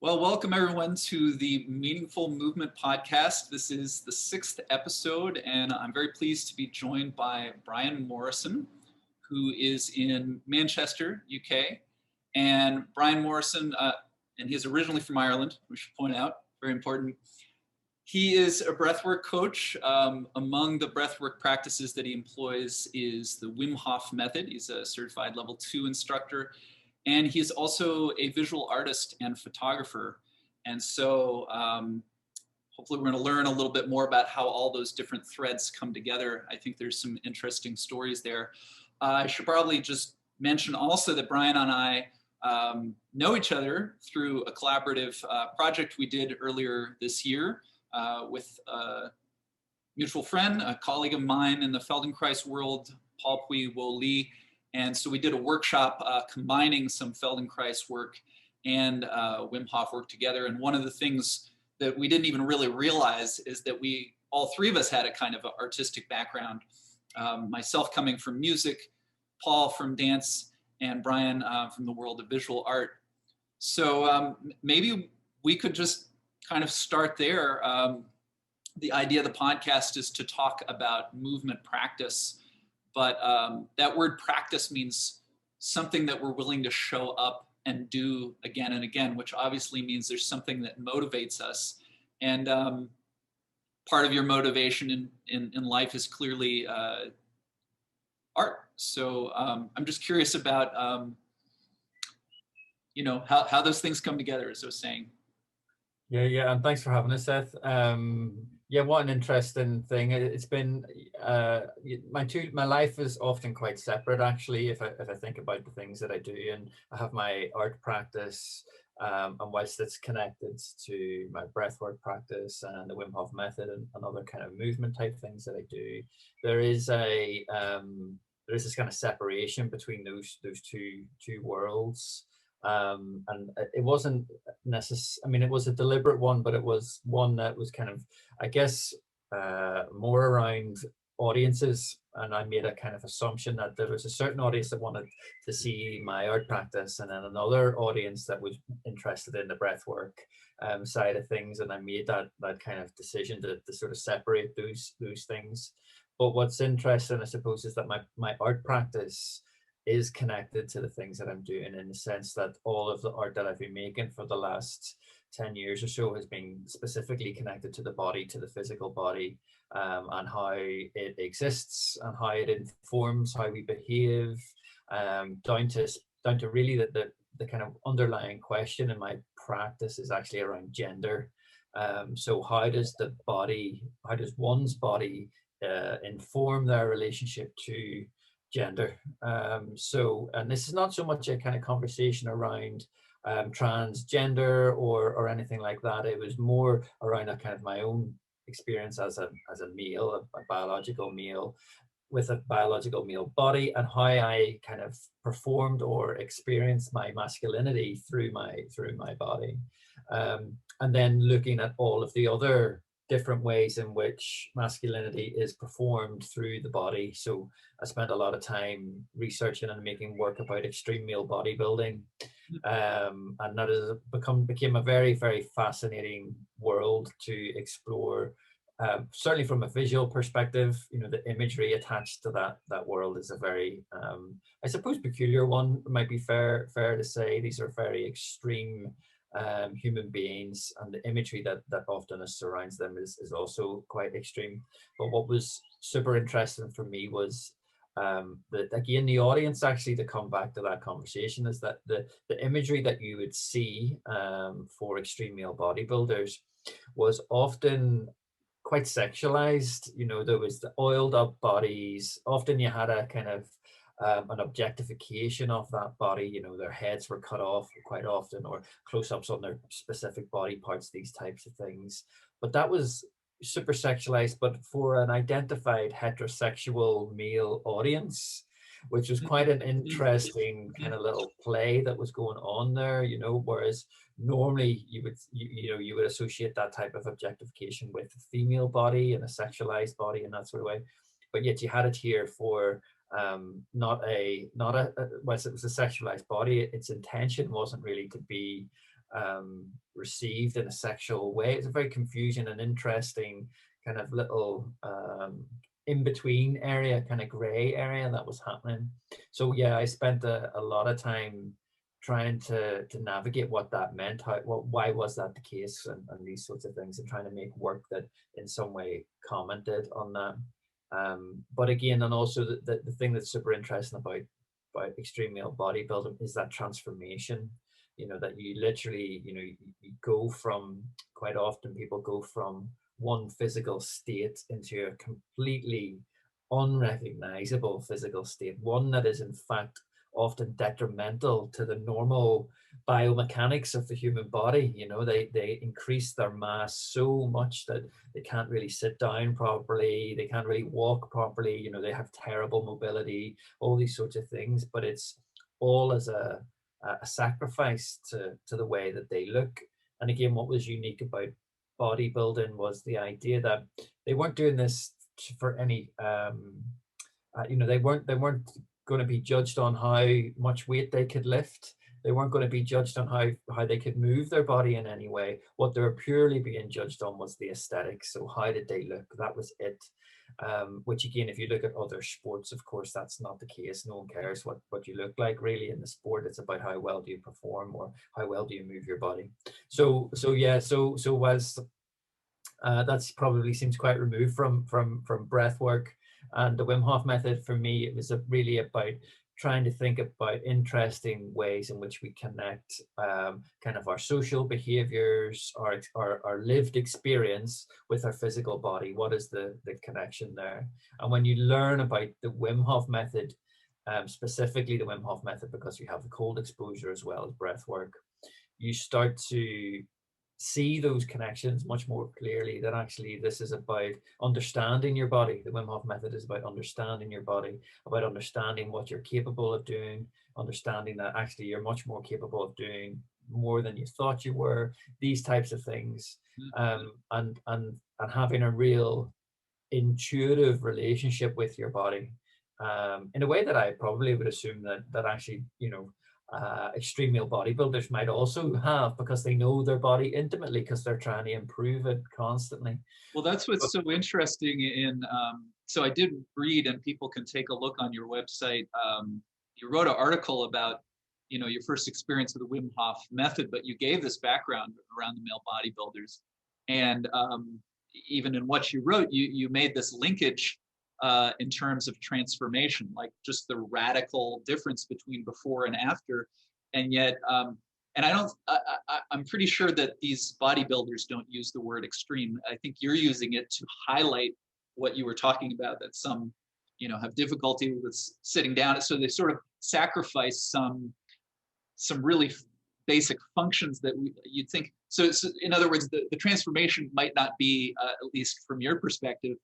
Well, welcome everyone to the Meaningful Movement podcast. This is the 6th episode, and I'm very pleased to be joined by Brian Morrison, who is in Manchester, UK. And Brian Morrison, and he's originally from Ireland, we should point out, very important. He is a breathwork coach. Among the breathwork practices that he employs is the Wim Hof Method. He's a certified level 2 instructor. And he's also a visual artist and photographer. And so hopefully we're going to learn a little bit more about how all those different threads come together. I think there's some interesting stories there. I should probably just mention also that Brian and I know each other through a collaborative project we did earlier this year with a mutual friend, a colleague of mine in the Feldenkrais world, Paul Pui Wo Lee. And so we did a workshop combining some Feldenkrais work and Wim Hof work together. And one of the things that we didn't even really realize is that all three of us had a kind of artistic background. Myself coming from music, Paul from dance, and Brian from the world of visual art. So maybe we could just kind of start there. The idea of the podcast is to talk about movement practice. But that word practice means something that we're willing to show up and do again and again, which obviously means there's something that motivates us. And part of your motivation in life is clearly art. So I'm just curious about, how those things come together, as I was saying. Yeah, and thanks for having us, Seth. Yeah, what an interesting thing. It's been my life is often quite separate, actually, if I think about the things that I do. And I have my art practice, and whilst it's connected to my breathwork practice and the Wim Hof Method and other kind of movement type things that I do, there is this kind of separation between those two worlds. And it wasn't necessary. I mean, it was a deliberate one, but it was one that was kind of, I guess, more around audiences. And I made a kind of assumption that there was a certain audience that wanted to see my art practice, and then another audience that was interested in the breathwork side of things. And I made that kind of decision to sort of separate those things. But what's interesting, I suppose, is that my art practice is connected to the things that I'm doing, in the sense that all of the art that I've been making for the last 10 years or so has been specifically connected to the body, to the physical body, and how it exists and how it informs how we behave, down to really the kind of underlying question in my practice is actually around gender. So how does one's body inform their relationship to gender? And this is not so much a kind of conversation around transgender or anything like that. It was more around a kind of my own experience as a male, a biological male with a biological male body, and how I kind of performed or experienced my masculinity through my body, and then looking at all of the other different ways in which masculinity is performed through the body. So I spent a lot of time researching and making work about extreme male bodybuilding, and that has became a very, very fascinating world to explore. Certainly from a visual perspective, the imagery attached to that world is a very, I suppose, peculiar one. It might be fair to say these are very extreme human beings, and the imagery that often surrounds them is also quite extreme. But what was super interesting for me was that, again, the audience, actually, to come back to that conversation, is that the imagery that you would see for extreme male bodybuilders was often quite sexualized. There was the oiled up bodies. Often you had a kind of an objectification of that body. Their heads were cut off quite often, or close-ups on their specific body parts, these types of things. But that was super sexualized, but for an identified heterosexual male audience, which was quite an interesting kind of little play that was going on there. Whereas normally you would associate that type of objectification with a female body and a sexualized body and that sort of way, but yet you had it here for not a whilst it was a sexualized body, its intention wasn't really to be received in a sexual way. It's a very confusing and interesting kind of little in-between area, kind of gray area that was happening. So yeah, I spent a lot of time trying to navigate what that meant, why was that the case, and these sorts of things, and trying to make work that in some way commented on that. But again, and also the thing that's super interesting about extreme male bodybuilding is that transformation. That you literally, you go from, quite often people go from one physical state into a completely unrecognizable physical state, one that is in fact often detrimental to the normal biomechanics of the human body. They increase their mass so much that they can't really sit down properly, they can't really walk properly, they have terrible mobility, all these sorts of things, but it's all as a sacrifice to the way that they look. And again, what was unique about bodybuilding was the idea that they weren't doing this for any they weren't going to be judged on how much weight they could lift. They weren't going to be judged on how they could move their body in any way. What they were purely being judged on was the aesthetics. So how did they look? That was it. Which again, if you look at other sports, of course, that's not the case. No one cares what you look like really in the sport. It's about how well do you perform, or how well do you move your body. So was that's probably seems quite removed from breath work and the Wim Hof method. For me, it was really about trying to think about interesting ways in which we connect kind of our social behaviors, our lived experience with our physical body. What is the connection there? And when you learn about the Wim Hof method, specifically the Wim Hof method, because you have the cold exposure as well as breath work, you start to see those connections much more clearly, that actually this is about understanding your body. The Wim Hof method is about understanding your body, about understanding what you're capable of doing, understanding that actually you're much more capable of doing more than you thought you were, these types of things. And having a real intuitive relationship with your body, in a way that I probably would assume that actually, extreme male bodybuilders might also have, because they know their body intimately, because they're trying to improve it constantly. Well, that's what's so interesting so I did read, and people can take a look on your website. You wrote an article about, your first experience with the Wim Hof method, but you gave this background around the male bodybuilders. And even in what you wrote, you made this linkage in terms of transformation, like just the radical difference between before and after. And yet, and I'm pretty sure that these bodybuilders don't use the word extreme. I think you're using it to highlight what you were talking about, that some, have difficulty with sitting down. So they sort of sacrifice some really basic functions that you'd think. So in other words, the transformation might not be, at least from your perspective,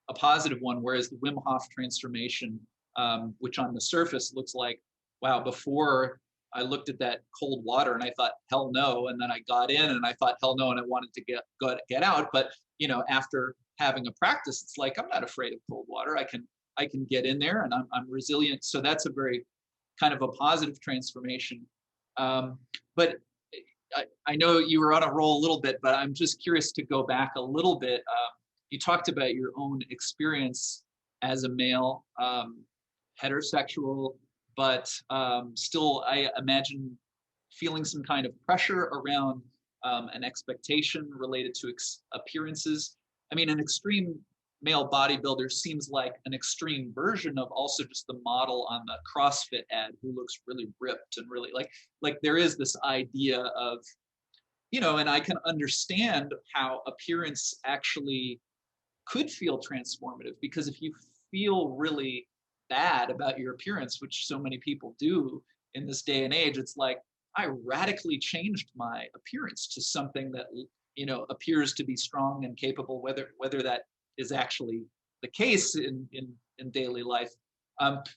a positive one, whereas the Wim Hof transformation, which on the surface looks like, wow, before I looked at that cold water and I thought, hell no, and then I got in and I thought, hell no, and I wanted to get out. But after having a practice, it's like, I'm not afraid of cold water. I can get in there, and I'm resilient. So that's a very kind of a positive transformation. But I know you were on a roll a little bit, but I'm just curious to go back a little bit. You talked about your own experience as a male, heterosexual, but still, I imagine feeling some kind of pressure around an expectation related to appearances. I mean, an extreme male bodybuilder seems like an extreme version of also just the model on the CrossFit ad who looks really ripped and really like there is this idea of, and I can understand how appearance actually could feel transformative, because if you feel really bad about your appearance, which so many people do in this day and age, it's like, I radically changed my appearance to something that appears to be strong and capable, whether that is actually the case in daily life.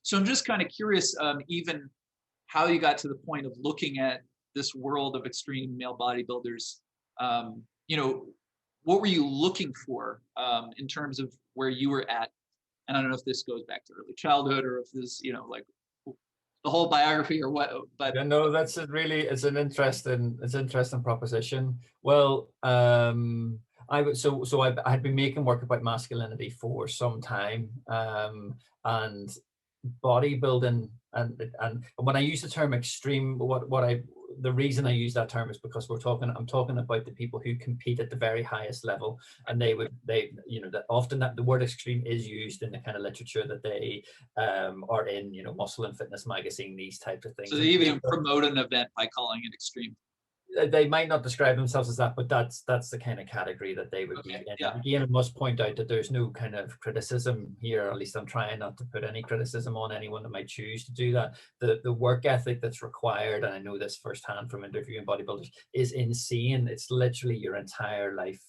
So I'm just kind of curious, even how you got to the point of looking at this world of extreme male bodybuilders. What were you looking for in terms of where you were at? And I don't know if this goes back to early childhood, or if this, the whole biography or what, but Yeah, no, that's it's an interesting proposition. Well, I had been making work about masculinity for some time, and bodybuilding, and when I use the term extreme, the reason I use that term is because I'm talking about the people who compete at the very highest level, and that often that the word extreme is used in the kind of literature that they are in, Muscle and Fitness magazine, these types of so things. they And even promote an event by calling it extreme. they might not describe themselves as that, but that's the kind of category that they would be in. Yeah. Again, I must point out that there's no kind of criticism here, or at least I'm trying not to put any criticism on anyone that might choose to do that. The work ethic that's required, and I know this firsthand from interviewing bodybuilders, is insane. It's literally your entire life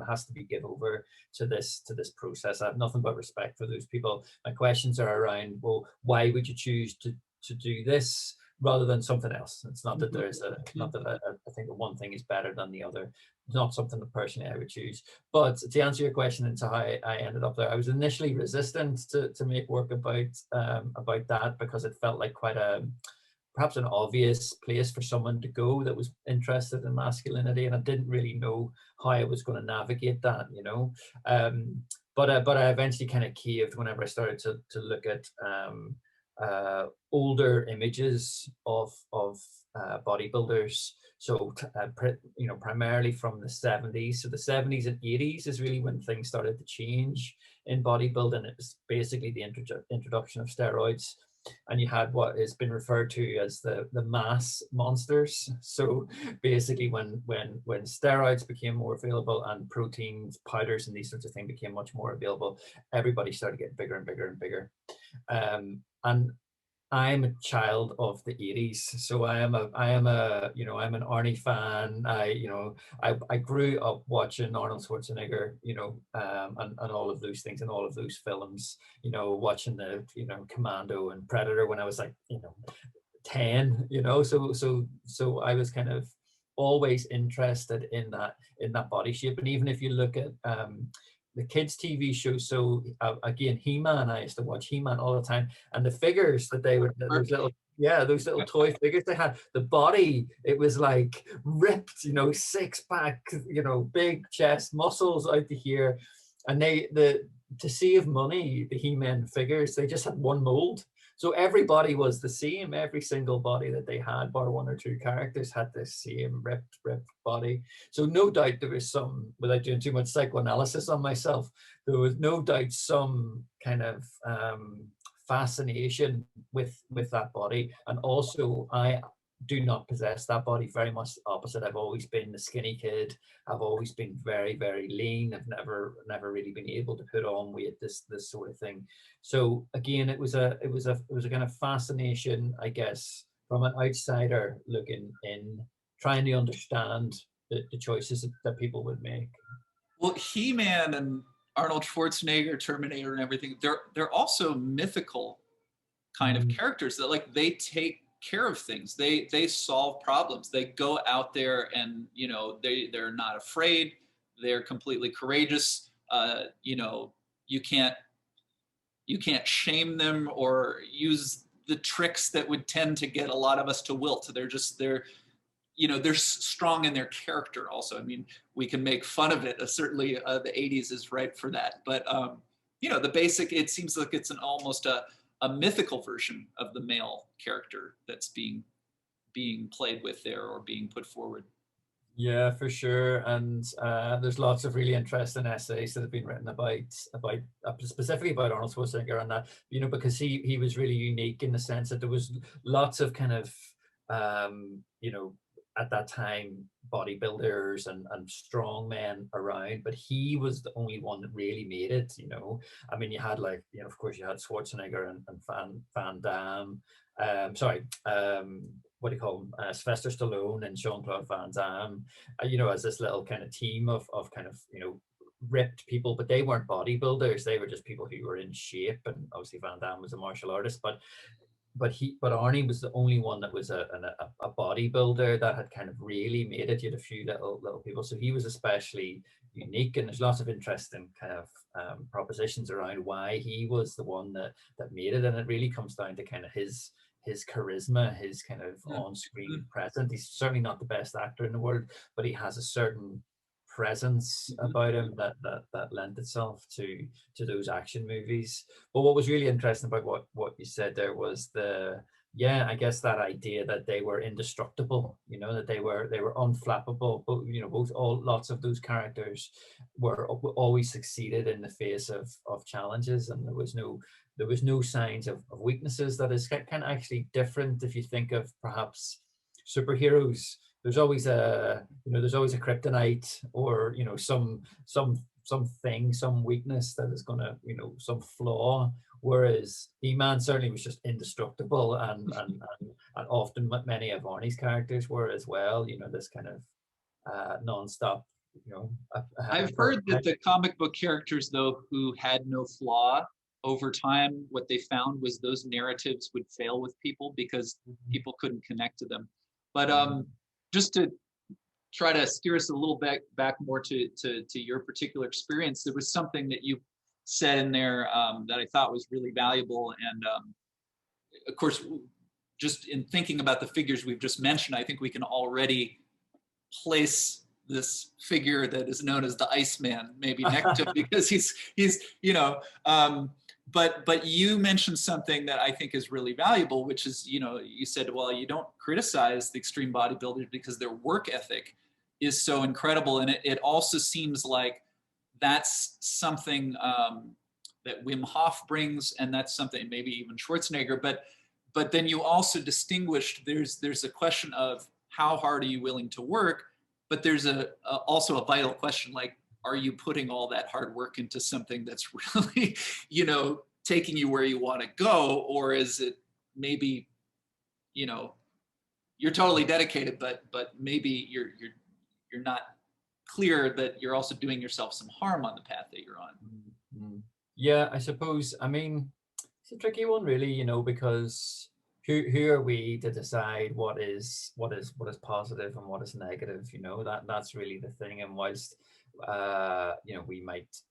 has to be given over to this process. I have nothing but respect for those people. My questions are around, well, why would you choose to do this rather than something else? It's not that there's not that I think that one thing is better than the other. It's not something that personally I would choose. But to answer your question into how I ended up there, I was initially resistant to make work about that, because it felt like quite perhaps an obvious place for someone to go that was interested in masculinity, and I didn't really know how I was going to navigate that, but I eventually kind of caved whenever I started to look at older images of bodybuilders. So primarily from the 70s. So the 70s and 80s is really when things started to change in bodybuilding. It was basically the introduction of steroids, and you had what has been referred to as the mass monsters. So basically when steroids became more available and proteins, powders, and these sorts of things became much more available, everybody started getting bigger and bigger and bigger. And I'm a child of the 80s, so I'm an Arnie fan. I grew up watching Arnold Schwarzenegger, and all of those things and all of those films, watching the, Commando and Predator when I was like, 10, so I was kind of always interested in that body shape. And even if you look at the kids' TV shows, so again, He-Man, I used to watch He-Man all the time, and the figures that they were, those little toy figures they had, the body, it was like ripped, six pack, big chest, muscles out to here, and to save money, the He-Man figures, they just had one mold. So everybody was the same. Every single body that they had, bar one or two characters, had the same ripped body. So no doubt there was some, without doing too much psychoanalysis on myself, there was no doubt some kind of fascination with that body. And also, I do not possess that body. Very much the opposite. I've always been the skinny kid. I've always been very, very lean. I've never really been able to put on weight, this sort of thing. So again, it was a kind of fascination, I guess, from an outsider looking in, trying to understand the choices that people would make. Well, He-Man and Arnold Schwarzenegger, Terminator, and everything, they're also mythical kind of characters that, like, they take care of things. They solve problems. They go out there and, they're not afraid. They're completely courageous. You can't shame them or use the tricks that would tend to get a lot of us to wilt. They're strong in their character also. I mean, we can make fun of it. Certainly the 80s is ripe for that. But, the basic, it seems like it's almost a mythical version of the male character that's being played with there or being put forward. Yeah, for sure. And there's lots of really interesting essays that have been written about specifically about Arnold Schwarzenegger and that, because he was really unique in the sense that there was lots of kind of, at that time, bodybuilders and strong men around, but he was the only one that really made it. I mean, you had, like, of course, you had Schwarzenegger and Van Damme. What do you call him? Sylvester Stallone and Jean-Claude Van Damme. As this little kind of team of kind of ripped people, but they weren't bodybuilders. They were just people who were in shape, and obviously Van Damme was a martial artist, but Arnie was the only one that was a bodybuilder that had kind of really made it. You had a few little people, so he was especially unique. And there's lots of interesting kind of propositions around why he was the one that made it, and it really comes down to kind of his his charisma, his kind of on-screen presence. He's certainly not the best actor in the world, but he has a certain presence about him that lent itself to those action movies. But what was really interesting about what you said there was I guess that idea that they were indestructible, that they were unflappable. But lots of those characters were always succeeded in the face of challenges, and there was no signs of weaknesses. That is kind of actually different if you think of perhaps superheroes. There's always a kryptonite, or something, some weakness that is gonna, some flaw. Whereas He-Man certainly was just indestructible, and often many of Arnie's characters were as well. This kind of non-stop. I've heard that the comic book characters, though, who had no flaw, over time, what they found was those narratives would fail with people because people couldn't connect to them. But just to try to steer us a little back more to your particular experience, there was something that you said in there that I thought was really valuable. And of course, just in thinking about the figures we've just mentioned, I think we can already place this figure that is known as the Iceman maybe next to, because he's but you mentioned something that I think is really valuable, which is, you said, well, you don't criticize the extreme bodybuilders because their work ethic is so incredible. And it also seems like that's something that Wim Hof brings, and that's something maybe even Schwarzenegger. But then you also distinguished, there's a question of how hard are you willing to work, but there's also a vital question, like, are you putting all that hard work into something that's really, taking you where you want to go? Or is it maybe, you're totally dedicated, but maybe you're not clear that you're also doing yourself some harm on the path that you're on? Yeah, I suppose. I mean, it's a tricky one, really, because who are we to decide what is positive and what is negative? That's really the thing. And whilst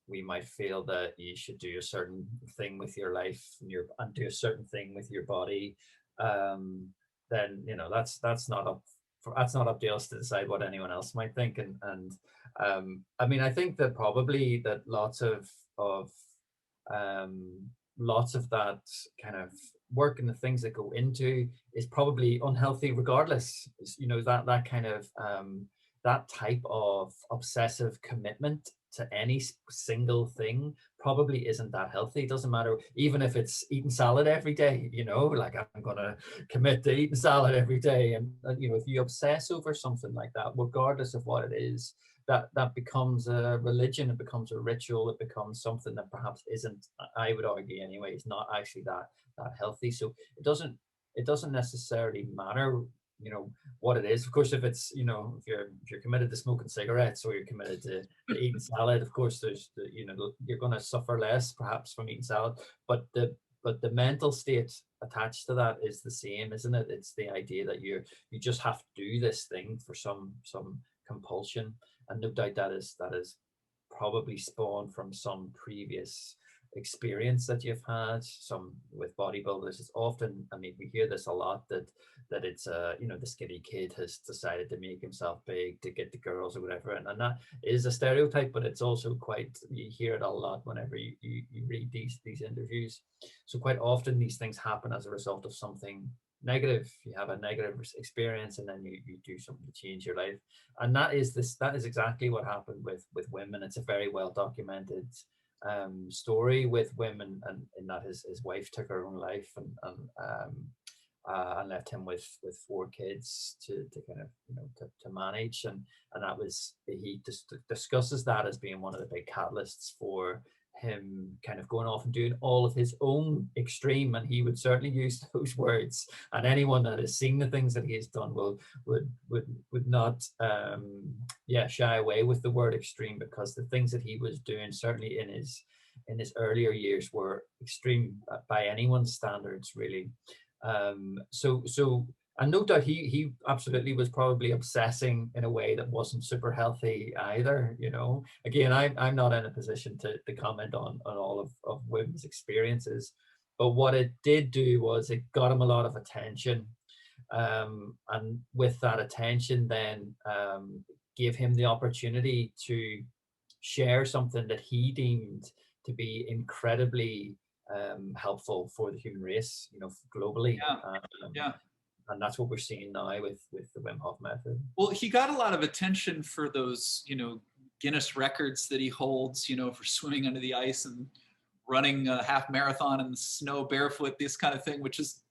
we might feel that you should do a certain thing with your life and do a certain thing with your body, then that's not up to us to decide what anyone else might think. And I mean, I think that probably that lots of that kind of work and the things that go into is probably unhealthy regardless. That kind of that type of obsessive commitment to any single thing probably isn't that healthy. It doesn't matter, even if it's eating salad every day, like, I'm gonna commit to eating salad every day. And if you obsess over something like that, regardless of what it is, that becomes a religion, it becomes a ritual, it becomes something that perhaps isn't, I would argue anyway, is not actually that healthy. So it doesn't necessarily matter what it is. Of course, if it's if you're committed to smoking cigarettes, or you're committed to eating salad, of course there's you're going to suffer less perhaps from eating salad, but the mental state attached to that is the same, isn't it? It's the idea that you just have to do this thing for some compulsion. And no doubt that is probably spawned from some previous experience that you've had. Some with bodybuilders, it's often, I mean, we hear this a lot, that it's the skinny kid has decided to make himself big to get the girls or whatever, and that is a stereotype, but it's also quite, you hear it a lot whenever you read these interviews. So quite often these things happen as a result of something negative. You have a negative experience, and then you do something to change your life. And that is exactly what happened with Wim. It's a very well documented story with Wim, and in that his wife took her own life, and left him with 4 kids to kind of to manage, and that was, he just discusses that as being one of the big catalysts for him kind of going off and doing all of his own extreme. And he would certainly use those words, and anyone that has seen the things that he has done would not shy away with the word extreme, because the things that he was doing, certainly in his earlier years, were extreme by anyone's standards, really. And no doubt he absolutely was probably obsessing in a way that wasn't super healthy either. Again, I'm not in a position to comment on all of Wim's experiences, But what it did do was it got him a lot of attention. And with that attention, then gave him the opportunity to share something that he deemed to be incredibly helpful for the human race, globally. Yeah. Yeah. And that's what we're seeing now with the Wim Hof method. Well, he got a lot of attention for those, Guinness records that he holds, for swimming under the ice and running a half marathon in the snow barefoot, this kind of thing, which is,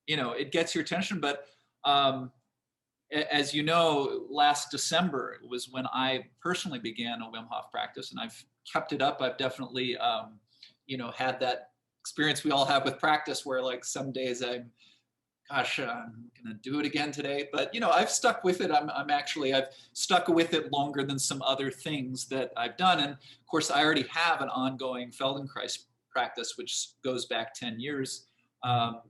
it gets your attention. But as you know, last December was when I personally began a Wim Hof practice, and I've kept it up. I've definitely, had that experience we all have with practice where like some days I'm going to do it again today. But, I've stuck with it. I've stuck with it longer than some other things that I've done. And of course, I already have an ongoing Feldenkrais practice, which goes back 10 years. And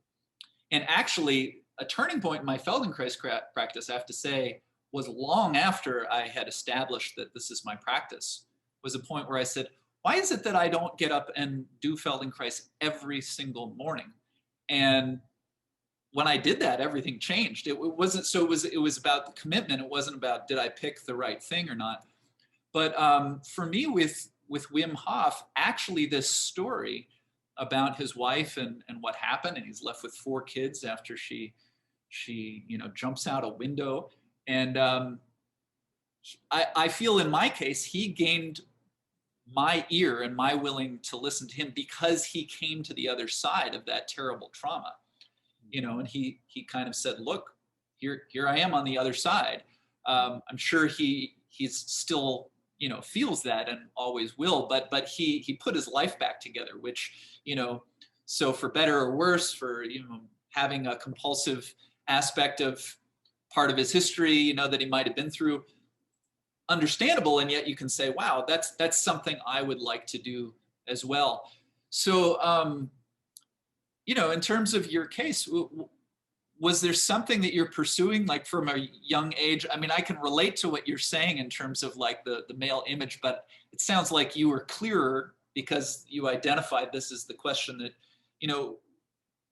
actually, a turning point in my Feldenkrais practice, I have to say, was long after I had established that this is my practice, was a point where I said, why is it that I don't get up and do Feldenkrais every single morning? And when I did that, everything changed. It wasn't, so it was about the commitment. It wasn't about, did I pick the right thing or not? But for me with Wim Hof, actually this story about his wife and what happened, and he's left with 4 kids after she jumps out a window. And I feel in my case, he gained my ear and my willing to listen to him because he came to the other side of that terrible trauma. And he kind of said, look, here I am on the other side. I'm sure he's still, feels that and always will, but he put his life back together, which, so for better or worse, for, having a compulsive aspect of part of his history, that he might've been through, understandable. And yet you can say, wow, that's something I would like to do as well. So, in terms of your case, was there something that you're pursuing, like from a young age? I mean, I can relate to what you're saying in terms of like the male image, but it sounds like you were clearer because you identified this as the question that,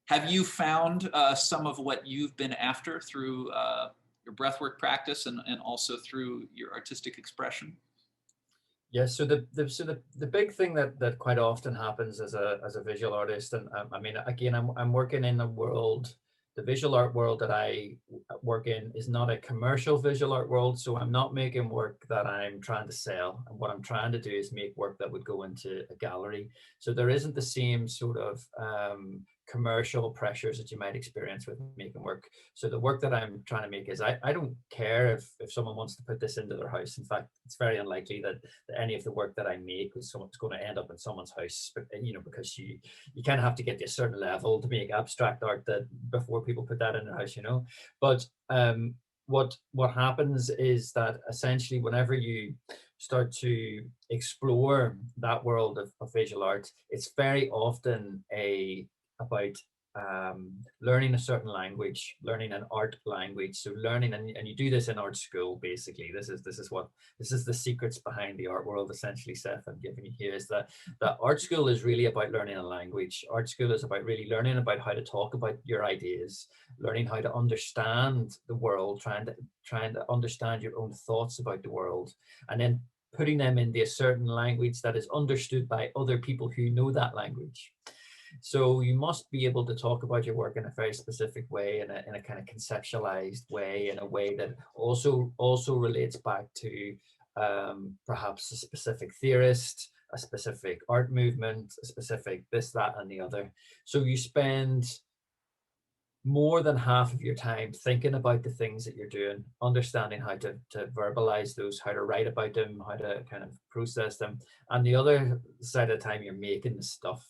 have you found some of what you've been after through your breathwork practice and also through your artistic expression? Yeah, so the big thing that quite often happens as a visual artist, and I mean, again, I'm working in a world, the visual art world that I work in is not a commercial visual art world, so I'm not making work that I'm trying to sell. And what I'm trying to do is make work that would go into a gallery. So there isn't the same sort of commercial pressures that you might experience with making work. So the work that I'm trying to make is, I don't care if someone wants to put this into their house. In fact, it's very unlikely that any of the work that I make is going to end up in someone's house, but because you kind of have to get to a certain level to make abstract art that before people put that in their house, but what happens is that essentially whenever you start to explore that world of visual art, it's very often about learning a certain language, learning an art language. So learning, and you do this in art school, basically. This is the secrets behind the art world, essentially, Seth, I'm giving you here, is that art school is really about learning a language. Art school is about really learning about how to talk about your ideas, learning how to understand the world, trying to understand your own thoughts about the world, and then putting them into a certain language that is understood by other people who know that language. So you must be able to talk about your work in a very specific way, in a kind of conceptualized way, in a way that also relates back to perhaps a specific theorist, a specific art movement, a specific this, that, and the other. So you spend more than half of your time thinking about the things that you're doing, understanding how to verbalize those, how to write about them, how to kind of process them. And the other side of the time, you're making the stuff.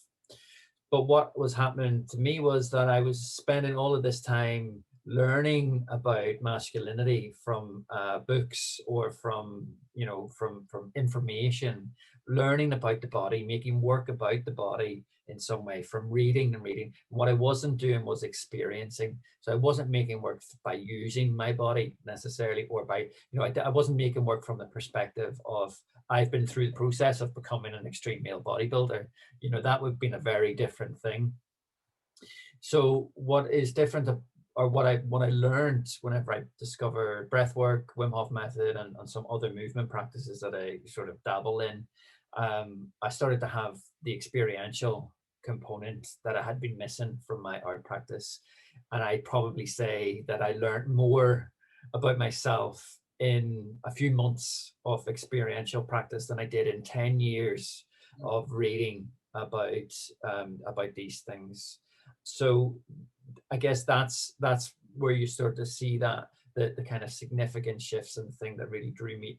But what was happening to me was that I was spending all of this time learning about masculinity from books or from information, learning about the body, making work about the body in some way, from reading and reading. What I wasn't doing was experiencing. So I wasn't making work by using my body necessarily, or by, I wasn't making work from the perspective of, I've been through the process of becoming an extreme male bodybuilder. That would have been a very different thing. So what is different, or what I learned whenever I discovered breathwork, Wim Hof Method, and some other movement practices that I sort of dabble in, I started to have the experiential component that I had been missing from my art practice. And I'd probably say that I learned more about myself in a few months of experiential practice than I did in 10 years of reading about these things. So I guess that's where you start to see that the kind of significant shifts, and the thing that really drew me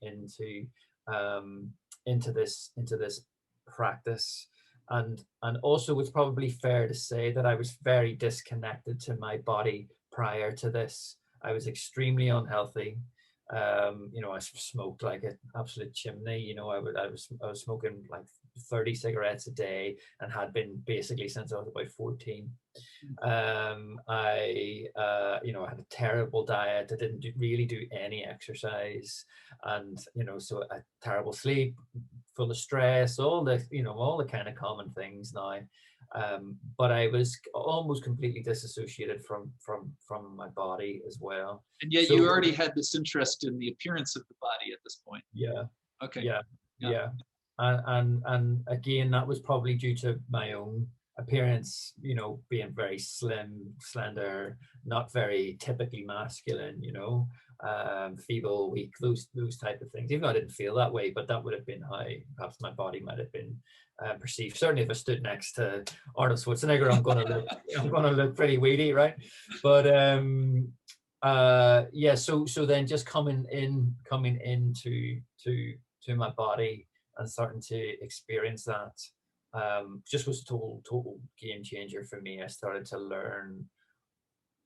um, into this practice. And also, it's probably fair to say that I was very disconnected to my body prior to this. I was extremely unhealthy. I smoked like an absolute chimney. I was smoking like 30 cigarettes a day, and had been basically since I was about 14. I had a terrible diet. I didn't really do any exercise, and so a terrible sleep, full of stress, all the kind of common things now. But I was almost completely disassociated from my body as well. And yet So you already had this interest in the appearance of the body at this point. yeah, Okay. yeah, Yeah. yeah. And again, that was probably due to my own appearance, being very slim, slender, not very typically masculine, feeble, weak, those type of things. Even though I didn't feel that way, but that would have been how perhaps my body might have been perceived. Certainly, if I stood next to Arnold Schwarzenegger, I'm gonna look pretty weedy, right? But yeah. So then just coming into to my body and starting to experience that just was a total game changer for me. I started to learn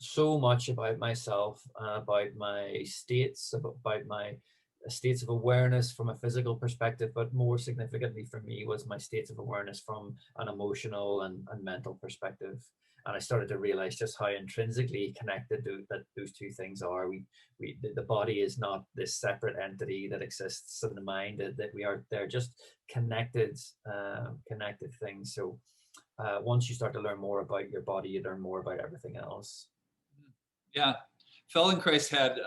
so much about myself, about my states, about my states of awareness from a physical perspective, but more significantly for me was my states of awareness from an emotional and mental perspective. And I started to realize just how intrinsically connected that those two things are. The body is not this separate entity that exists in the mind. That they're just connected, connected things. So once you start to learn more about your body, you learn more about everything else. Yeah, Feldenkrais had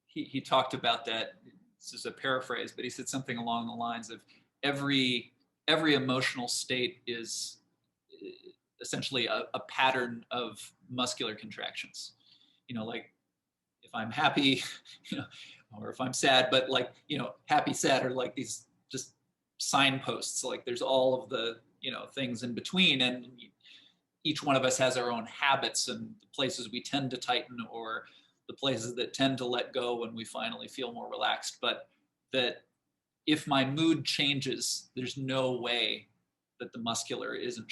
he talked about that. This is a paraphrase, but he said something along the lines of every emotional state is essentially a pattern of muscular contractions. Like if I'm happy, or if I'm sad, but like happy, sad are like these just signposts. Like there's all of the things in between, and each one of us has our own habits and the places we tend to tighten, or the places that tend to let go when we finally feel more relaxed. But that if my mood changes, there's no way that the muscular isn't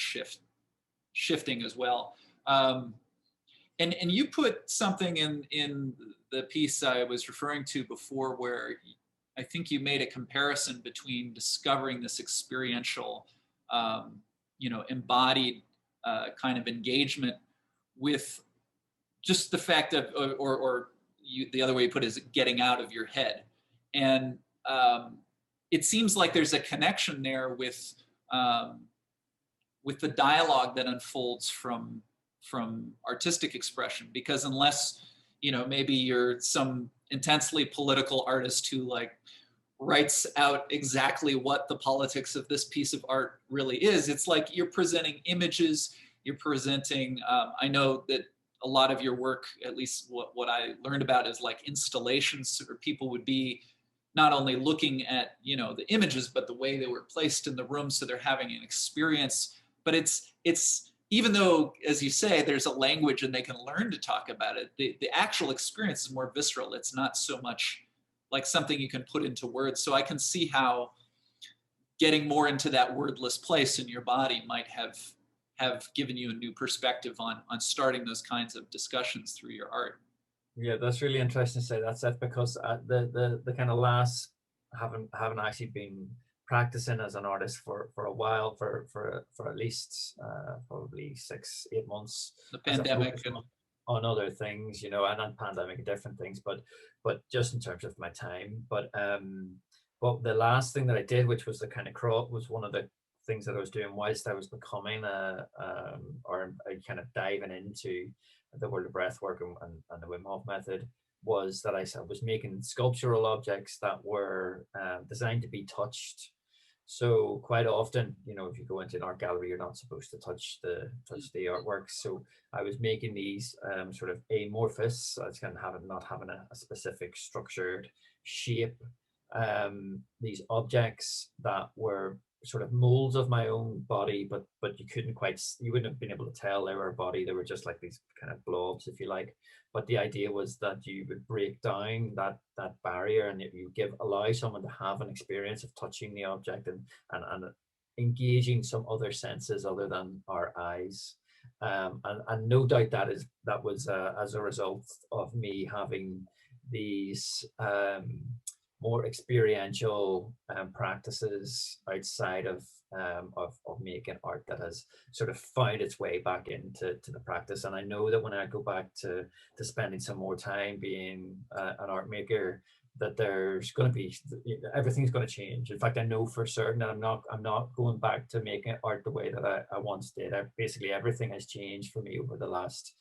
shifting as well. And you put something in the piece I was referring to before, where I think you made a comparison between discovering this experiential, embodied kind of engagement with just the fact of, or the other way you put it is getting out of your head. And it seems like there's a connection there with the dialogue that unfolds from artistic expression, because unless maybe you're some intensely political artist who like writes out exactly what the politics of this piece of art really is, it's like you're presenting images, you're presenting I know that a lot of your work, at least what I learned about, is like installations, where people would be not only looking at the images, but the way they were placed in the room, so they're having an experience. But it's even though, as you say, there's a language and they can learn to talk about it, the actual experience is more visceral. It's not so much like something you can put into words. So I can see how getting more into that wordless place in your body might have given you a new perspective on starting those kinds of discussions through your art. Yeah, that's really interesting to say that, Seth, because the kind of last haven't actually been practicing as an artist for a while, for at least probably 6-8 months. The pandemic on other things, and on pandemic and different things, but just in terms of my time. But the last thing that I did, which was the kind of was one of the things that I was doing whilst I was becoming or kind of diving into the world of breathwork and the Wim Hof method, was that I was making sculptural objects that were designed to be touched. So quite often, if you go into an art gallery, you're not supposed to touch the artwork. So I was making these sort of amorphous, so it's kind of not having a specific structured shape. These objects that were sort of molds of my own body, but you wouldn't have been able to tell they were a body. They were just like these kind of blobs, if you like. But the idea was that you would break down that barrier, and you allow someone to have an experience of touching the object and engaging some other senses other than our eyes. And no doubt that was as a result of me having these more experiential practices outside of making art that has sort of found its way back into the practice. And I know that when I go back to spending some more time being an art maker, that there's going to be, everything's going to change. In fact, I know for certain that I'm not going back to making art the way that I once did. Basically everything has changed for me over the last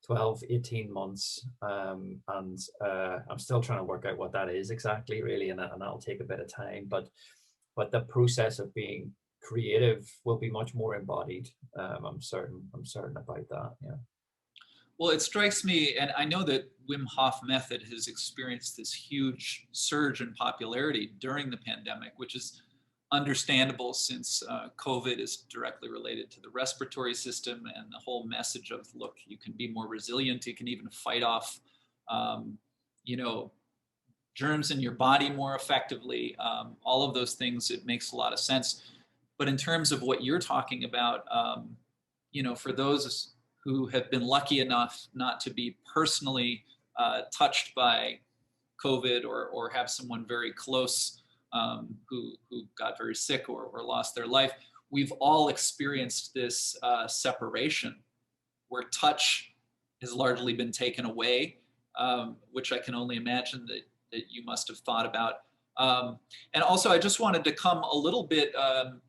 12, 18 months. And I'm still trying to work out what that is exactly, really, and that'll take a bit of time. But the process of being creative will be much more embodied. I'm certain about that. Yeah. Well, it strikes me, and I know that Wim Hof Method has experienced this huge surge in popularity during the pandemic, which is understandable since COVID is directly related to the respiratory system, and the whole message of, look, you can be more resilient, you can even fight off, germs in your body more effectively. All of those things, it makes a lot of sense. But in terms of what you're talking about, for those who have been lucky enough not to be personally touched by COVID or have someone very close who got very sick or lost their life, we've all experienced this separation where touch has largely been taken away, which I can only imagine that you must have thought about. And also, I just wanted to come a little bit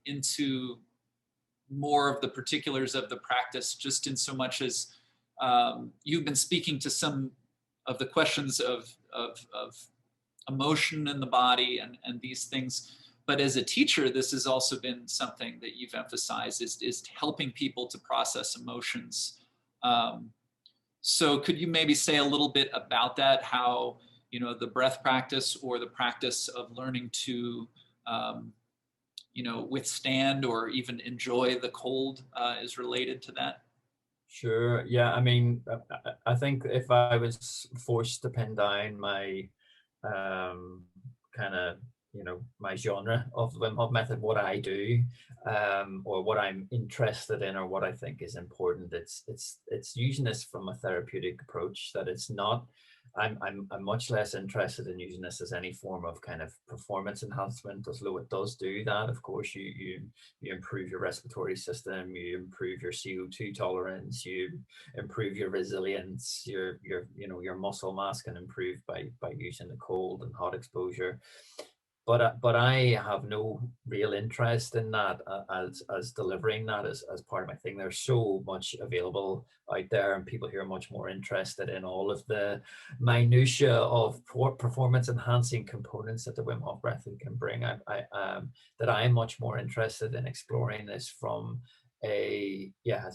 into more of the particulars of the practice, just in so much as you've been speaking to some of the questions of emotion in the body and these things. But as a teacher, this has also been something that you've emphasized is helping people to process emotions. So could you maybe say a little bit about that, how the breath practice or the practice of learning to withstand or even enjoy the cold is related to that? Sure. Yeah. I mean, I think if I was forced to pin down my kind of, my genre of the Wim Hof method, what I do, or what I'm interested in, or what I think is important, it's using this from a therapeutic approach. That it's not. I'm much less interested in using this as any form of kind of performance enhancement, although it does do that. Of course, you improve your respiratory system, you improve your CO2 tolerance, you improve your resilience, your muscle mass can improve by using the cold and hot exposure. But I have no real interest in that as delivering that as part of my thing. There's so much available out there, and people here are much more interested in all of the minutiae of performance enhancing components that the Wim Hof breath can bring. That I'm much more interested in exploring this from a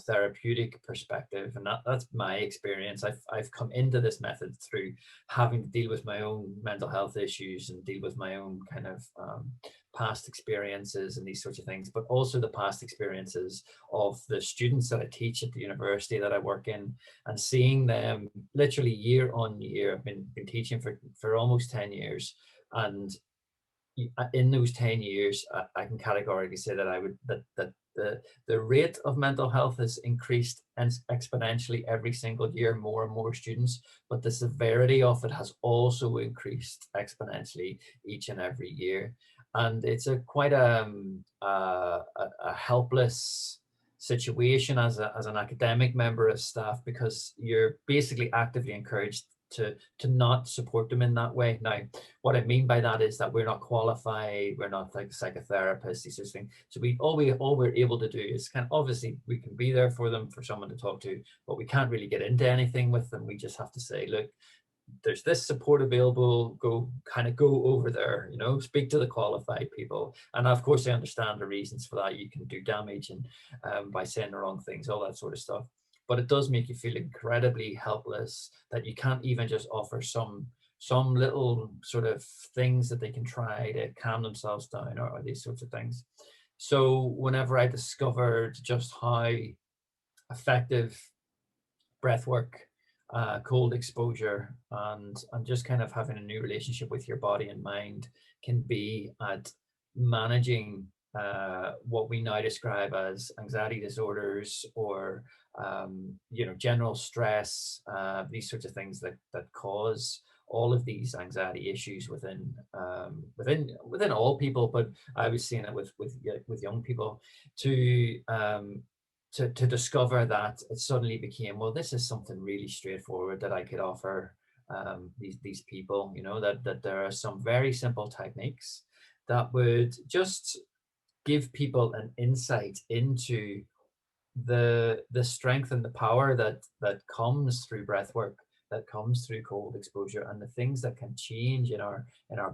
therapeutic perspective, and that's my experience. I've come into this method through having to deal with my own mental health issues and deal with my own kind of past experiences and these sorts of things, but also the past experiences of the students that I teach at the university that I work in, and seeing them literally year on year. I've been teaching for almost 10 years, and in those 10 years, I can categorically say that the rate of mental health has increased exponentially every single year, more and more students, but the severity of it has also increased exponentially each and every year. And it's quite a helpless situation as an academic member of staff, because you're basically actively encouraged to not support them in that way. Now, what I mean by that is that we're not qualified, we're not like psychotherapists, these sorts of things. So all we're able to do is kind of, obviously we can be there for them, for someone to talk to, but we can't really get into anything with them. We just have to say, look, there's this support available, go over there, speak to the qualified people. And of course I understand the reasons for that. You can do damage and by saying the wrong things, all that sort of stuff. But it does make you feel incredibly helpless that you can't even just offer some little sort of things that they can try to calm themselves down, or these sorts of things. So whenever I discovered just how effective breath work, cold exposure, and just kind of having a new relationship with your body and mind can be at managing what we now describe as anxiety disorders, or general stress, these sorts of things that cause all of these anxiety issues within all people. But I was seeing it with young people, to discover that it suddenly became, well, this is something really straightforward that I could offer these people, that there are some very simple techniques that would just give people an insight into the strength and the power that comes through breath work, that comes through cold exposure, and the things that can change in our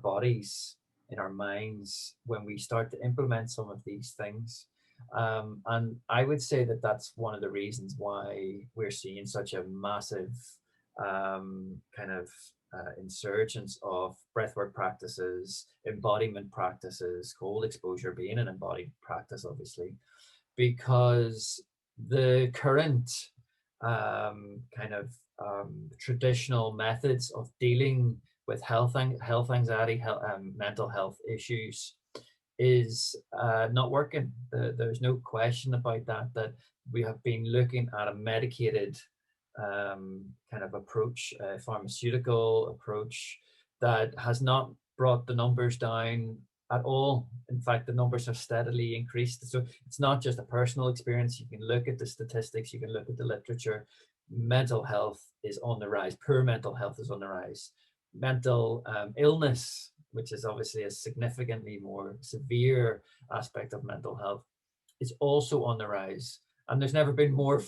bodies, in our minds, when we start to implement some of these things. And I would say that that's one of the reasons why we're seeing such a massive insurgence of breathwork practices, embodiment practices, cold exposure being an embodied practice, obviously, because the current traditional methods of dealing with health anxiety, mental health issues is not working. There's no question about that we have been looking at a medicated kind of approach, a pharmaceutical approach that has not brought the numbers down at all. In fact, the numbers have steadily increased. So it's not just a personal experience. You can look at the statistics, you can look at the literature. Mental health is on the rise. Poor mental health is on the rise. Mental illness, which is obviously a significantly more severe aspect of mental health, is also on the rise. And there's never been more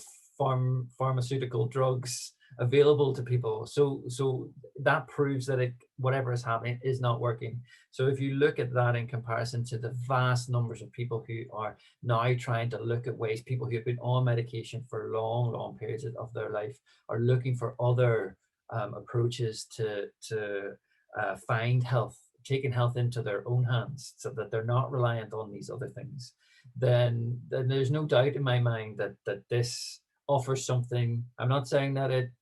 pharmaceutical drugs available to people. So that proves that whatever is happening is not working. So if you look at that in comparison to the vast numbers of people who are now trying to look at ways, people who have been on medication for long periods of their life are looking for other approaches to find health, taking health into their own hands so that they're not reliant on these other things, then there's no doubt in my mind that this offers something. I'm not saying that it's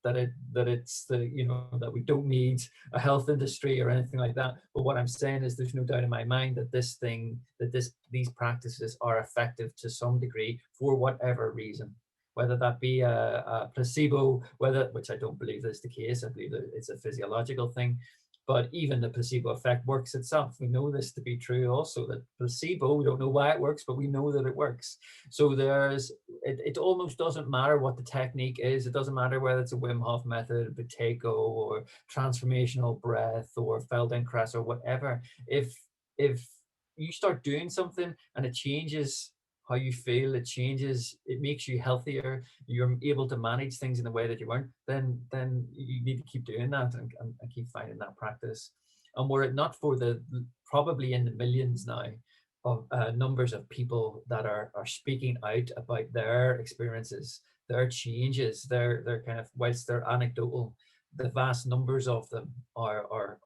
that we don't need a health industry or anything like that, but what I'm saying is there's no doubt in my mind that these practices are effective to some degree for whatever reason, whether that be a placebo, which I don't believe is the case. I believe that it's a physiological thing. But even the placebo effect works itself. We know this to be true also, that placebo, we don't know why it works, but we know that it works. So it almost doesn't matter what the technique is. It doesn't matter whether it's a Wim Hof Method, Buteyko, or transformational breath, or Feldenkrais, or whatever. If you start doing something and it changes how you feel, it makes you healthier, you're able to manage things in a way that you weren't, then you need to keep doing that and keep finding that practice. And were it not for the probably in the millions now of numbers of people that are speaking out about their experiences, their changes, their kind of, whilst they're anecdotal, the vast numbers of them are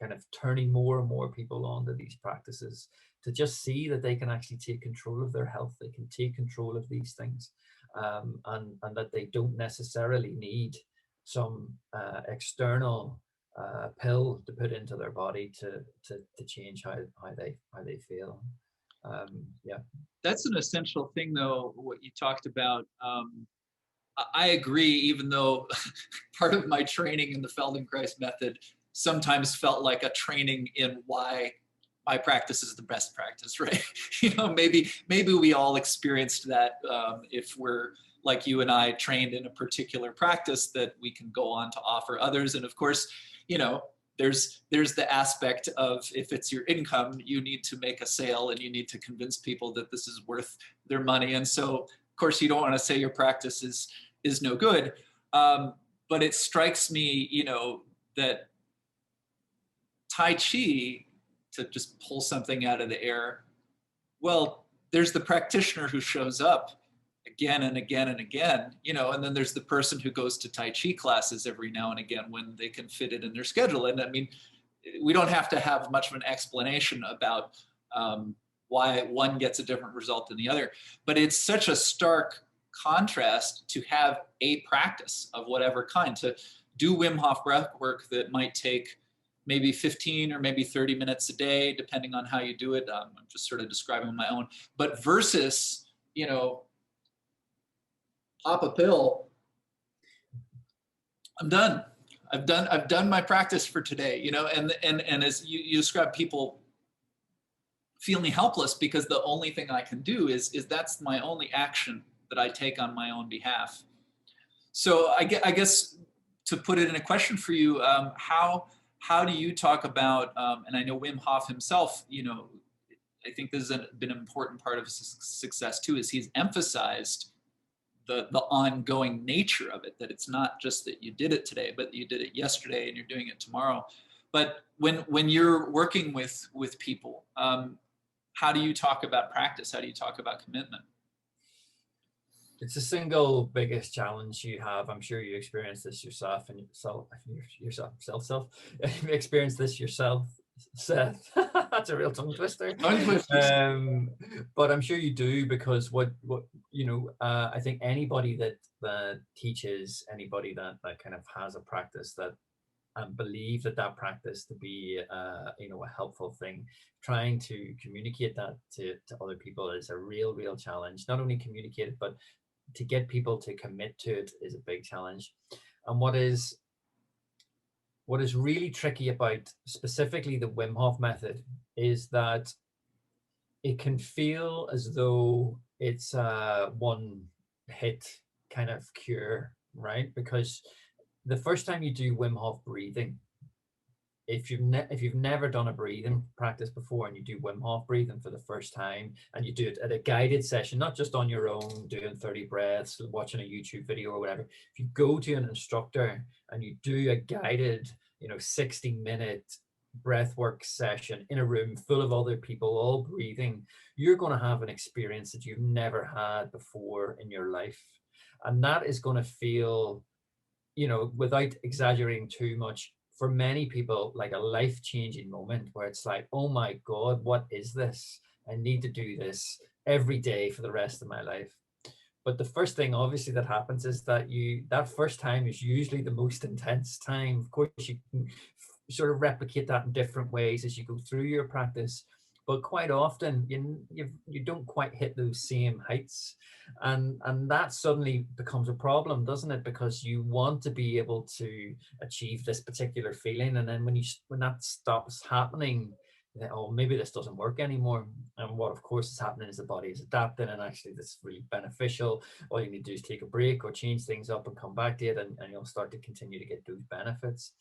kind of turning more and more people on to these practices, to just see that they can actually take control of their health, they can take control of these things, and that they don't necessarily need some external pill to put into their body to change how they feel. Yeah, that's an essential thing, though, what you talked about. I agree, even though part of my training in the Feldenkrais method sometimes felt like a training in why my practice is the best practice, right? Maybe we all experienced that if we're like you and I, trained in a particular practice that we can go on to offer others. And of course, you know, there's the aspect of, if it's your income, you need to make a sale and you need to convince people that this is worth their money. And so, of course, you don't want to say your practice is no good. But it strikes me, you know, that Tai Chi, to just pull something out of the air, well, there's the practitioner who shows up again and again and again, you know, and then there's the person who goes to Tai Chi classes every now and again when they can fit it in their schedule. And I mean, we don't have to have much of an explanation about why one gets a different result than the other, but it's such a stark contrast to have a practice of whatever kind, to do Wim Hof breath work that might take maybe 15 or maybe 30 minutes a day, depending on how you do it. I'm just sort of describing my own, but versus, you know, pop a pill, I'm done. I've done my practice for today, you know, and as you describe, people feeling helpless because the only thing I can do is that's my only action that I take on my own behalf. So I guess to put it in a question for you, how do you talk about, and I know Wim Hof himself, you know, I think this has been an important part of his success too, is he's emphasized the ongoing nature of it, that it's not just that you did it today, but you did it yesterday and you're doing it tomorrow. But when you're working with people, how do you talk about practice? How do you talk about commitment? It's the single biggest challenge you have. I'm sure you experienced this yourself, and you've experienced this yourself, Seth. That's a real tongue twister. But I'm sure you do, because what you know, I think anybody that teaches, anybody that kind of has a practice that and believe that practice to be you know, a helpful thing, trying to communicate that to other people is a real challenge. Not only communicate it, but to get people to commit to it is a big challenge. And what is really tricky about specifically the Wim Hof method is that it can feel as though it's a one hit kind of cure, right? Because the first time you do Wim Hof breathing, if you've never done a breathing practice before and you do Wim Hof breathing for the first time, and you do it at a guided session, not just on your own doing 30 breaths, watching a YouTube video or whatever, if you go to an instructor and you do a guided, you know, 60-minute breathwork session in a room full of other people all breathing, you're going to have an experience that you've never had before in your life. And that is going to feel, you know, without exaggerating too much, for many people, like a life-changing moment where it's like, oh my God, what is this? I need to do this every day for the rest of my life. But the first thing obviously that happens is that that first time is usually the most intense time. Of course, you can sort of replicate that in different ways as you go through your practice. But quite often you don't quite hit those same heights, and that suddenly becomes a problem, doesn't it? Because you want to be able to achieve this particular feeling, and then when that stops happening, oh, maybe this doesn't work anymore. And what of course is happening is the body is adapting, and actually this is really beneficial. All you need to do is take a break or change things up and come back to it, and you'll start to continue to get those benefits.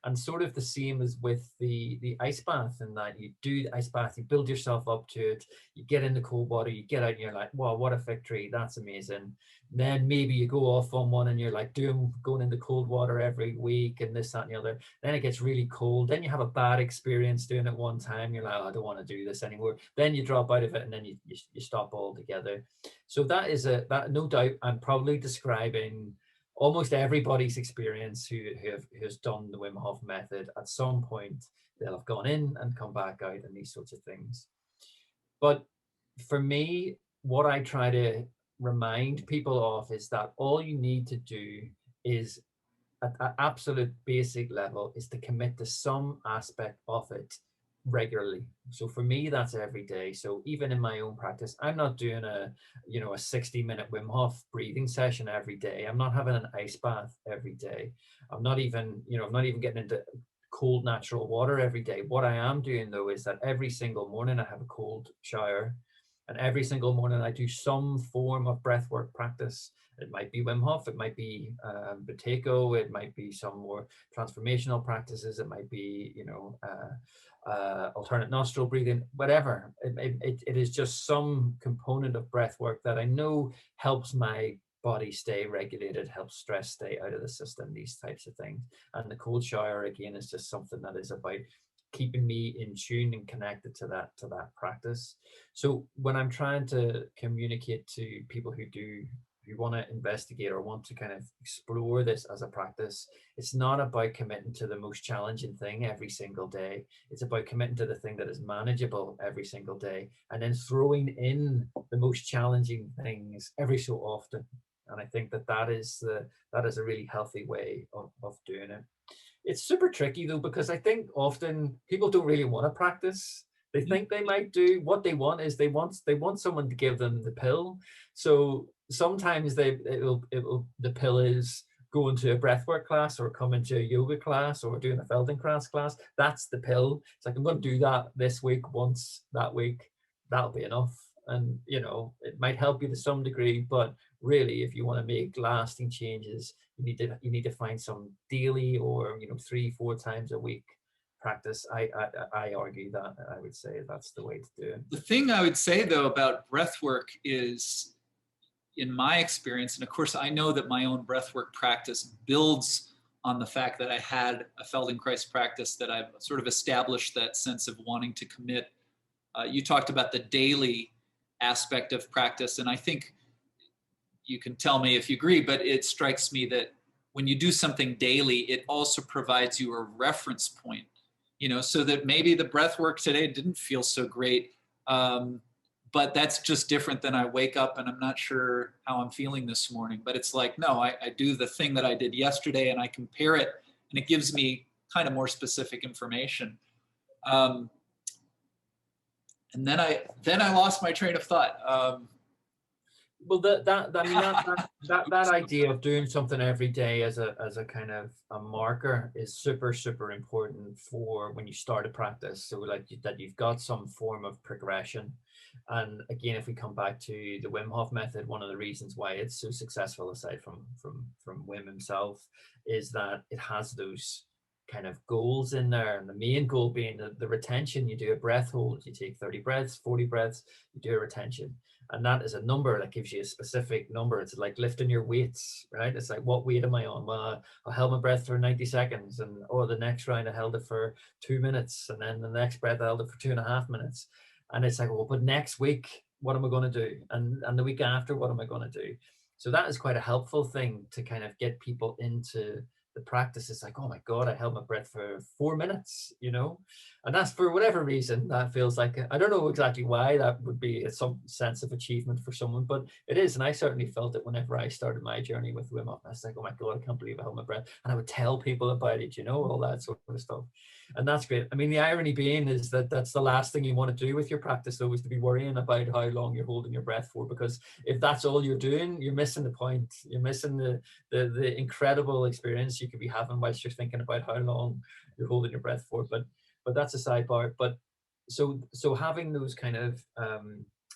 And sort of the same as with the ice bath, in that you do the ice bath, you build yourself up to it, you get in the cold water, you get out and you're like, wow, what a victory, that's amazing. Then maybe you go off on one and you're like, going into cold water every week and this, that, and the other. Then it gets really cold. Then you have a bad experience doing it one time. You're like, oh, I don't want to do this anymore. Then you drop out of it and then you stop altogether. So that is that no doubt I'm probably describing almost everybody's experience who has done the Wim Hof method. At some point, they'll have gone in and come back out and these sorts of things. But for me, what I try to remind people of is that all you need to do is, at an absolute basic level, is to commit to some aspect of it regularly. So for me, that's every day. So even in my own practice, I'm not doing a 60-minute Wim Hof breathing session every day. I'm not having an ice bath every day. I'm not even getting into cold natural water every day. What I am doing though is that every single morning I have a cold shower. And every single morning I do some form of breathwork practice. It might be Wim Hof, it might be Buteyko, it might be some more transformational practices, it might be, alternate nostril breathing, whatever. It is just some component of breath work that I know helps my body stay regulated, helps stress stay out of the system, these types of things. And the cold shower, again, is just something that is about keeping me in tune and connected to that practice. So when I'm trying to communicate to people who want to investigate or want to kind of explore this as a practice, it's not about committing to the most challenging thing every single day. It's about committing to the thing that is manageable every single day, and then throwing in the most challenging things every so often. And I think that is a really healthy way of doing it. It's super tricky though, because I think often people don't really want to practice. They think they might do. What they want is they want someone to give them the pill. So sometimes the pill is going to a breathwork class or coming to a yoga class or doing a Feldenkrais class. That's the pill. It's like, I'm going to do that this week once that week. That'll be enough. And it might help you to some degree, but really, if you want to make lasting changes, you need to find some daily or 3-4 times a week practice. I argue that I would say that's the way to do it. The thing I would say though about breath work is, in my experience, and of course I know that my own breathwork practice builds on the fact that I had a Feldenkrais practice, that I've sort of established that sense of wanting to commit. You talked about the daily aspect of practice, and I think you can tell me if you agree, but it strikes me that when you do something daily, it also provides you a reference point, so that maybe the breath work today didn't feel so great. But that's just different than I wake up and I'm not sure how I'm feeling this morning. But it's like, no, I do the thing that I did yesterday and I compare it, and it gives me kind of more specific information. And then I lost my train of thought. Well, that idea of doing something every day as a kind of a marker is super, super important for when you start a practice. So like that you've got some form of progression. And again, if we come back to the Wim Hof method, one of the reasons why it's so successful, aside from Wim himself, is that it has those kind of goals in there, and the main goal being the retention. You do a breath hold, you take 30 breaths, 40 breaths, you do a retention. And that is a number that gives you a specific number. It's like lifting your weights, right? It's like, what weight am I on? Well, I held my breath for 90 seconds. And the next round I held it for 2 minutes. And then the next breath I held it for 2.5 minutes. And it's like, well, but next week, what am I going to do? And the week after, what am I going to do? So that is quite a helpful thing to kind of get people into the practice. Is like, oh my God, I held my breath for 4 minutes, and that's for whatever reason that feels like, I don't know exactly why that would be some sense of achievement for someone, but it is. And I certainly felt it whenever I started my journey with Wim Hof. I was like, oh my God, I can't believe I held my breath. And I would tell people about it, all that sort of stuff. And that's great. I mean, the irony being is that that's the last thing you want to do with your practice, though, is to be worrying about how long you're holding your breath for, because if that's all you're doing, you're missing the point. You're missing the incredible experience you could be having whilst you're thinking about how long you're holding your breath for. But that's a sidebar. But so having those kind of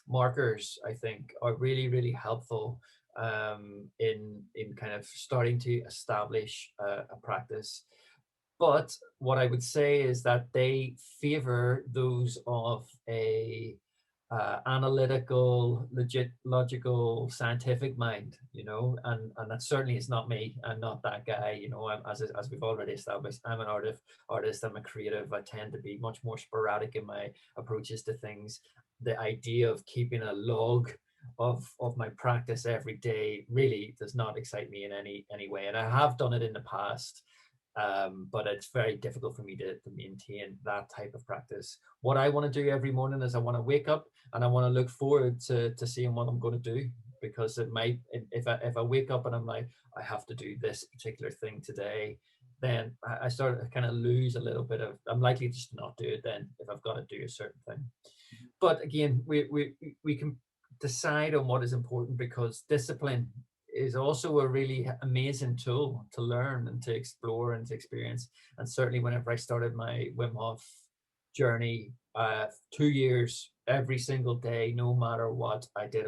markers, I think, are really, really helpful in kind of starting to establish a practice. But what I would say is that they favor those of a analytical, legit, logical, scientific mind, and that certainly is not me. I'm not that guy, as we've already established. I'm an artist, I'm a creative. I tend to be much more sporadic in my approaches to things. The idea of keeping a log of my practice every day really does not excite me in any way. And I have done it in the past. But it's very difficult for me to maintain that type of practice. What I want to do every morning is I want to wake up and I want to look forward to seeing what I'm going to do, because it might, if I wake up and I'm like, I have to do this particular thing today, then I start to kind of lose a little bit of, I'm likely just to not do it then if I've got to do a certain thing. But again, we can decide on what is important, because discipline is also a really amazing tool to learn and to explore and to experience. And certainly whenever I started my Wim Hof journey, 2 years, every single day, no matter what, I did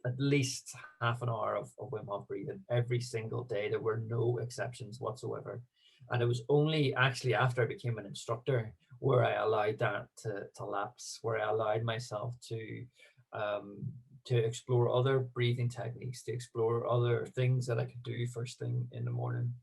at least half an hour of Wim Hof breathing every single day. There were no exceptions whatsoever. And it was only actually after I became an instructor where I allowed that to lapse, where I allowed myself to explore other breathing techniques, to explore other things that I could do first thing in the morning.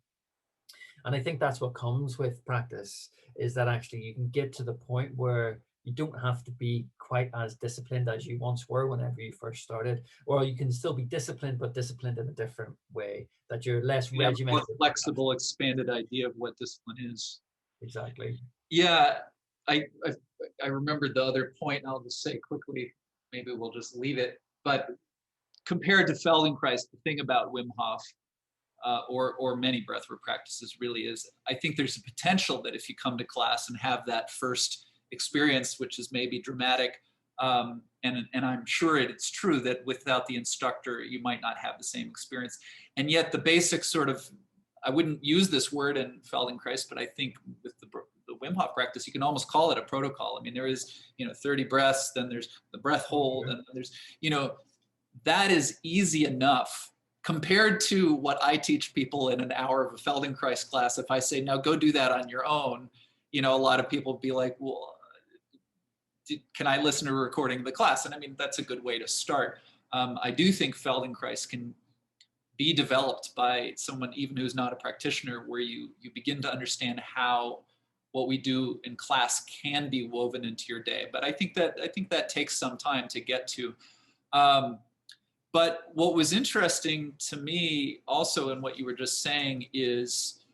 And I think that's what comes with practice, is that actually you can get to the point where you don't have to be quite as disciplined as you once were whenever you first started, or you can still be disciplined, but disciplined in a different way, that you're less You have a more regimented. flexible, expanded idea of what discipline is. Exactly. Yeah, I, I I remembered the other point, and I'll just say quickly. Maybe we'll just leave it. But compared to Feldenkrais, the thing about Wim Hof, or many breathwork practices, really is, I think there's a potential that if you come to class and have that first experience, which is maybe dramatic, and I'm sure it's true that without the instructor, you might not have the same experience. And yet the basic sort of, I wouldn't use this word in Feldenkrais, but I think with the Wim Hof practice, you can almost call it a protocol. I mean, there is, 30 breaths, then there's the breath hold, and there's, that is easy enough compared to what I teach people in an hour of a Feldenkrais class. If I say, now go do that on your own, a lot of people be like, well, can I listen to a recording of the class? And I mean, that's a good way to start. I do think Feldenkrais can be developed by someone even who's not a practitioner, where you begin to understand how what we do in class can be woven into your day. But I think that takes some time to get to. But what was interesting to me also in what you were just saying is,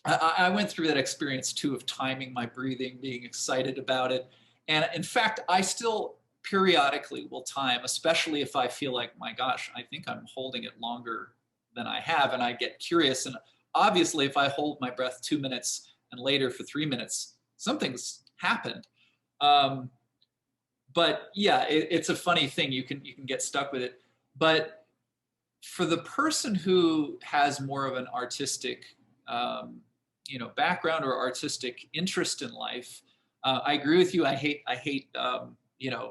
I went through that experience too of timing my breathing, being excited about it. And in fact, I still periodically will time, especially if I feel like, my gosh, I think I'm holding it longer than I have, and I get curious. And obviously, if I hold my breath 2 minutes and later for 3 minutes, something's happened. But yeah, it's a funny thing. You can get stuck with it. But for the person who has more of an artistic, background or artistic interest in life, I agree with you. I hate, I'm going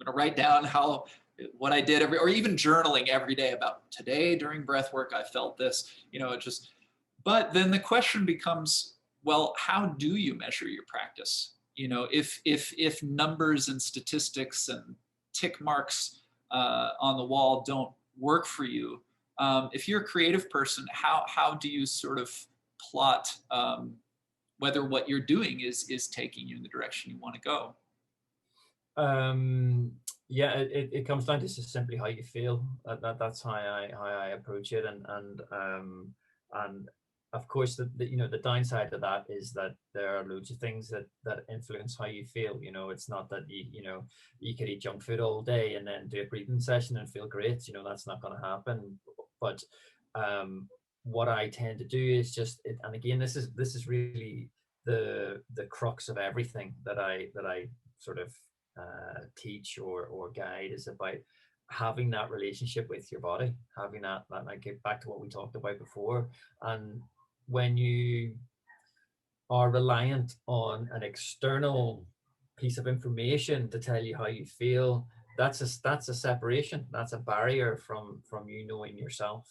to write down what I did or even journaling every day about today during breath work, I felt this, but then the question becomes, well, how do you measure your practice? If numbers and statistics and tick marks on the wall don't work for you, if you're a creative person, how do you sort of plot whether what you're doing is taking you in the direction you want to go? Yeah, it comes down to just simply how you feel. That's how I approach it, and of course the downside of that is that there are loads of things that influence how you feel. It's not that you could eat junk food all day and then do a breathing session and feel great. That's not going to happen. But what I tend to do is just and again, this is really the crux of everything that I sort of teach or guide, is about having that relationship with your body, having that I get back to what we talked about before. And when you are reliant on an external piece of information to tell you how you feel, that's a separation, that's a barrier from you knowing yourself.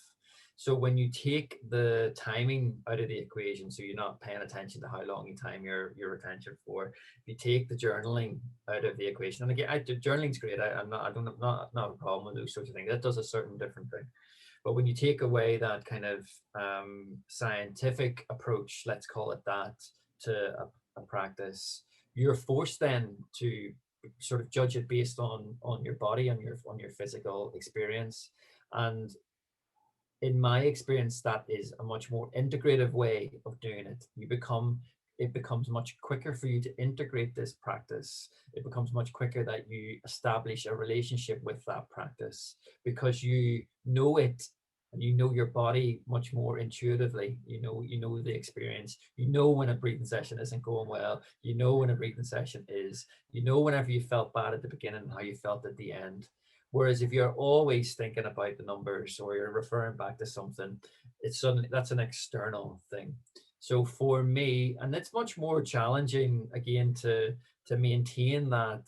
So when you take the timing out of the equation, so you're not paying attention to how long you time your attention for, if you take the journaling out of the equation, and again, journaling's great. I'm not a problem with those sorts of things. That does a certain different thing. But when you take away that kind of scientific approach, let's call it that, to a practice, you're forced then to sort of judge it based on your body, on your physical experience. And in my experience, that is a much more integrative way of doing it. It becomes much quicker for you to integrate this practice. It becomes much quicker that you establish a relationship with that practice, because you know it and you know your body much more intuitively. You know the experience. You know when a breathing session isn't going well. You know when a breathing session is. You know whenever you felt bad at the beginning and how you felt at the end. Whereas if you're always thinking about the numbers or you're referring back to something, it's suddenly, that's an external thing. So for me, and it's much more challenging again to maintain that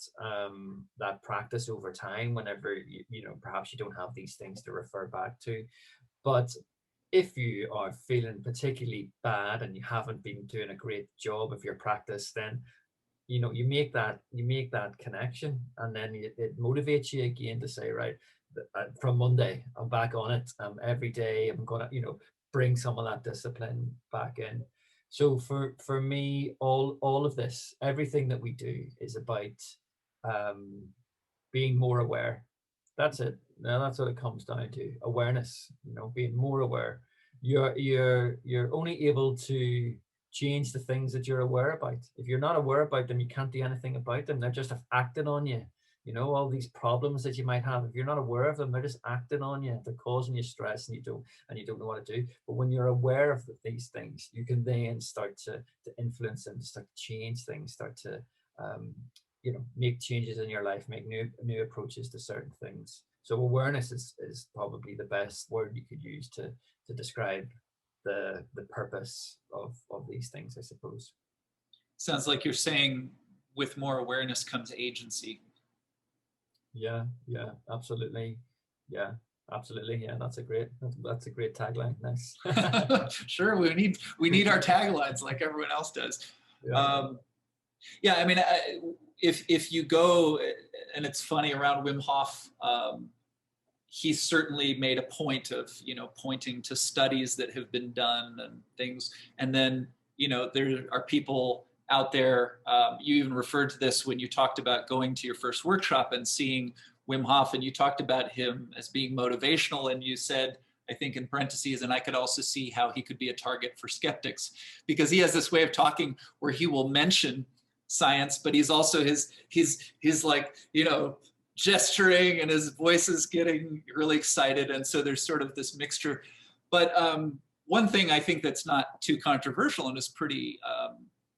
that practice over time whenever you know, perhaps you don't have these things to refer back to. But if you are feeling particularly bad and you haven't been doing a great job of your practice, then you know, you make that connection, and then it motivates you again to say, right, from Monday I'm back on it. Every day I'm gonna, you know, bring some of that discipline back in. So for me, all of this, everything that we do is about um, being more aware. That's it. Now that's what it comes down to. Awareness, you know, being more aware. You're only able to change the things that you're aware about. If you're not aware about them, you can't do anything about them. They're just acting on you. You know, all these problems that you might have, if you're not aware of them, they're just acting on you. They're causing you stress, and you don't know what to do. But when you're aware of these things, you can then start to influence them, start to change things, start to um, you know, make changes in your life, make new approaches to certain things. So awareness is probably the best word you could use to describe the purpose of these things, I suppose. Sounds like you're saying with more awareness comes agency. Yeah, absolutely. Yeah, absolutely. Yeah, that's a great tagline. Nice. Sure, we need our taglines like everyone else does. Yeah. Yeah, I mean, if you go, and it's funny around Wim Hof, he certainly made a point of, you know, pointing to studies that have been done and things. And then, you know, there are people out there, you even referred to this when you talked about going to your first workshop and seeing Wim Hof, and you talked about him as being motivational, and you said, I think in parentheses, and I could also see how he could be a target for skeptics, because he has this way of talking where he will mention science, but he's also he's like, you know, gesturing, and his voice is getting really excited, and so there's sort of this mixture. But one thing I think that's not too controversial and is pretty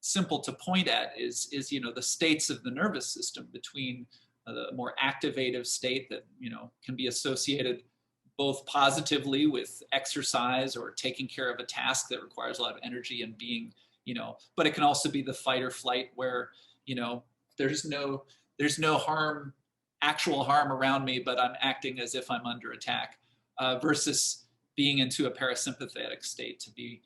simple to point at is you know, the states of the nervous system, between the more activative state that, you know, can be associated both positively with exercise or taking care of a task that requires a lot of energy and being, you know, but it can also be the fight or flight where, you know, there's no harm, actual harm around me, but I'm acting as if I'm under attack, versus being into a parasympathetic state to be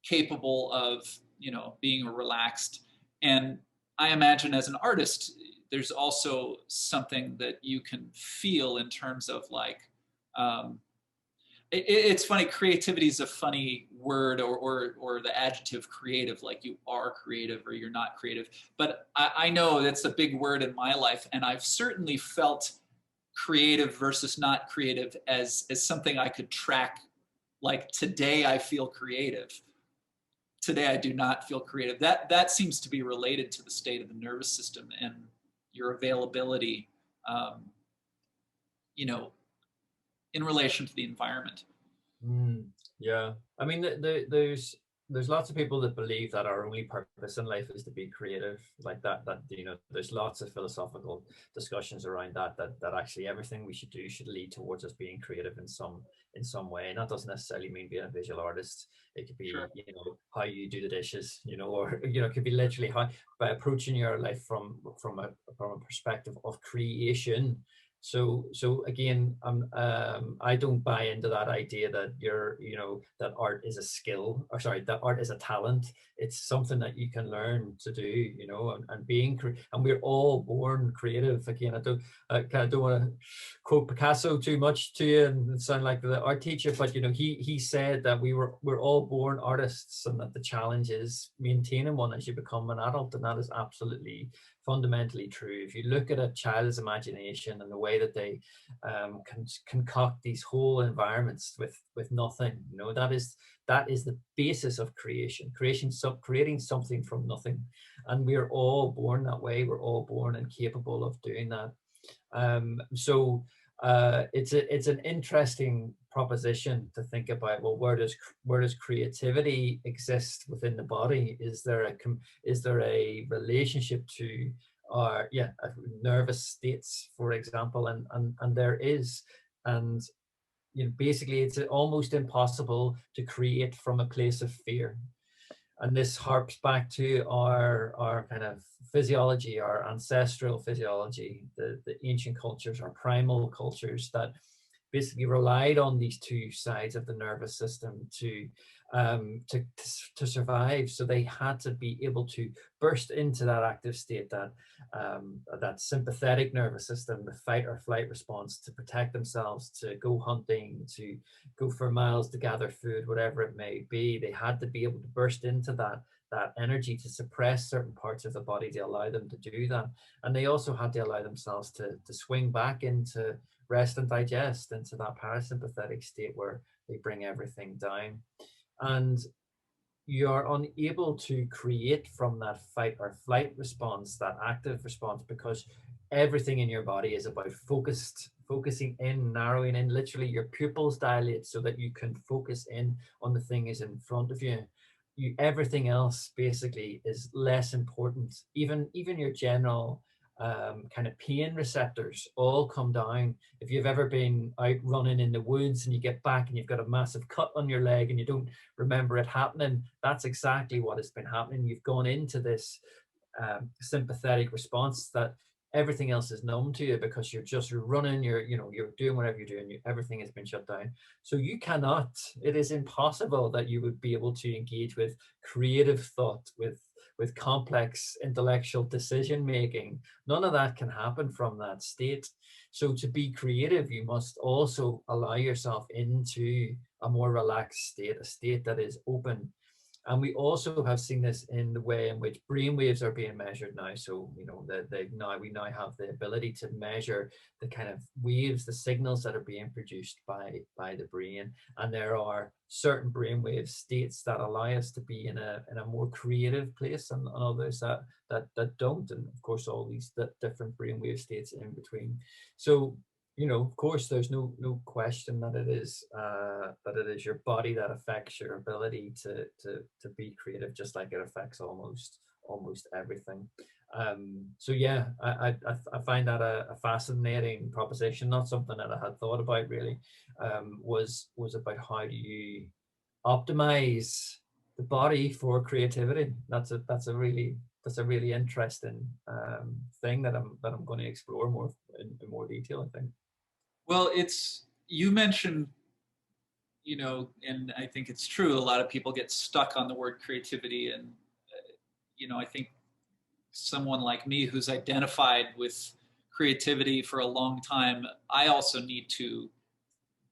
capable of, you know, being relaxed. And I imagine as an artist, there's also something that you can feel in terms of like, it's funny, creativity is a funny word, or the adjective creative, like you are creative or you're not creative. But I know that's a big word in my life, and I've certainly felt creative versus not creative as something I could track. Like, today I feel creative, today I do not feel creative. That seems to be related to the state of the nervous system and your availability, you know, in relation to the environment. Yeah, I mean, there's lots of people that believe that our only purpose in life is to be creative, like that you know, there's lots of philosophical discussions around that actually everything we should do should lead towards us being creative in some way. And that doesn't necessarily mean being a visual artist. It could be, Sure. you know, how you do the dishes, you know, or you know, it could be literally how, by approaching your life from a perspective of creation. So again, I don't buy into that idea that you know, that art is a skill, or sorry, that art is a talent. It's something that you can learn to do, you know, and and we're all born creative. Again, I kind of don't want to quote Picasso too much to you and sound like the art teacher, but you know, he said that we're all born artists, and that the challenge is maintaining one as you become an adult, and that is absolutely fundamentally true. If you look at a child's imagination and the way that they can concoct these whole environments with nothing, you know, that is the basis of creation. Creating something from nothing, and we're all born that way. We're all born and capable of doing that. So it's an interesting proposition to think about. Well, where does creativity exist within the body? Is there a relationship to our nervous states, for example? And there is. And you know, basically, it's almost impossible to create from a place of fear. And this harps back to our kind of physiology, our ancestral physiology, the ancient cultures, our primal cultures that basically relied on these two sides of the nervous system to survive. So they had to be able to burst into that active state, that sympathetic nervous system, the fight or flight response, to protect themselves, to go hunting, to go for miles to gather food, whatever it may be. They had to be able to burst into that energy to suppress certain parts of the body to allow them to do that. And they also had to allow themselves to swing back into rest and digest, into that parasympathetic state where they bring everything down. And you're unable to create from that fight or flight response, that active response, because everything in your body is about focusing in, narrowing in. Literally your pupils dilate so that you can focus in on the thing is in front of you. Everything else basically is less important. Even your general kind of pain receptors all come down. If you've ever been out running in the woods and you get back and you've got a massive cut on your leg and you don't remember it happening, that's exactly what has been happening. You've gone into this sympathetic response that everything else is numb to you, because you're running, you're doing whatever you're doing, everything has been shut down. So you cannot, it is impossible that you would be able to engage with creative thought, with complex intellectual decision making. None of that can happen from that state. So to be creative, you must also allow yourself into a more relaxed state, a state that is open. And we also have seen this in the way in which brain waves are being measured now. So, we now have the ability to measure the kind of waves, the signals that are being produced by the brain. And there are certain brainwave states that allow us to be in a more creative place, and others that don't. And of course, all these different brainwave states in between. So, of course, there's no question that it is your body that affects your ability to be creative, just like it affects almost everything. So yeah, I find that a fascinating proposition. Not something that I had thought about really. Was about how do you optimize the body for creativity. That's a really interesting thing that I'm going to explore more in more detail, I think. Well, you mentioned, and I think it's true, a lot of people get stuck on the word creativity. And, I think someone like me who's identified with creativity for a long time, I also need to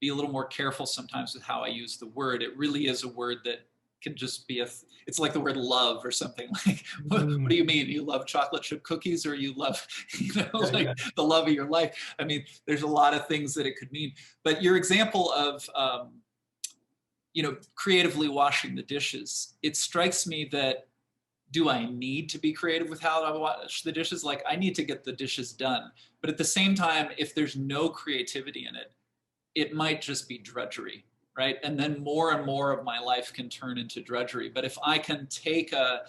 be a little more careful sometimes with how I use the word. It really is a word that can just be it's like the word love or something. Like, what do you mean? You love chocolate chip cookies, or you love, the love of your life? I mean, there's a lot of things that it could mean. But your example of, creatively washing the dishes, it strikes me that, do I need to be creative with how I wash the dishes? Like, I need to get the dishes done. But at the same time, if there's no creativity in it, it might just be drudgery, right? And then more and more of my life can turn into drudgery. But if I can take a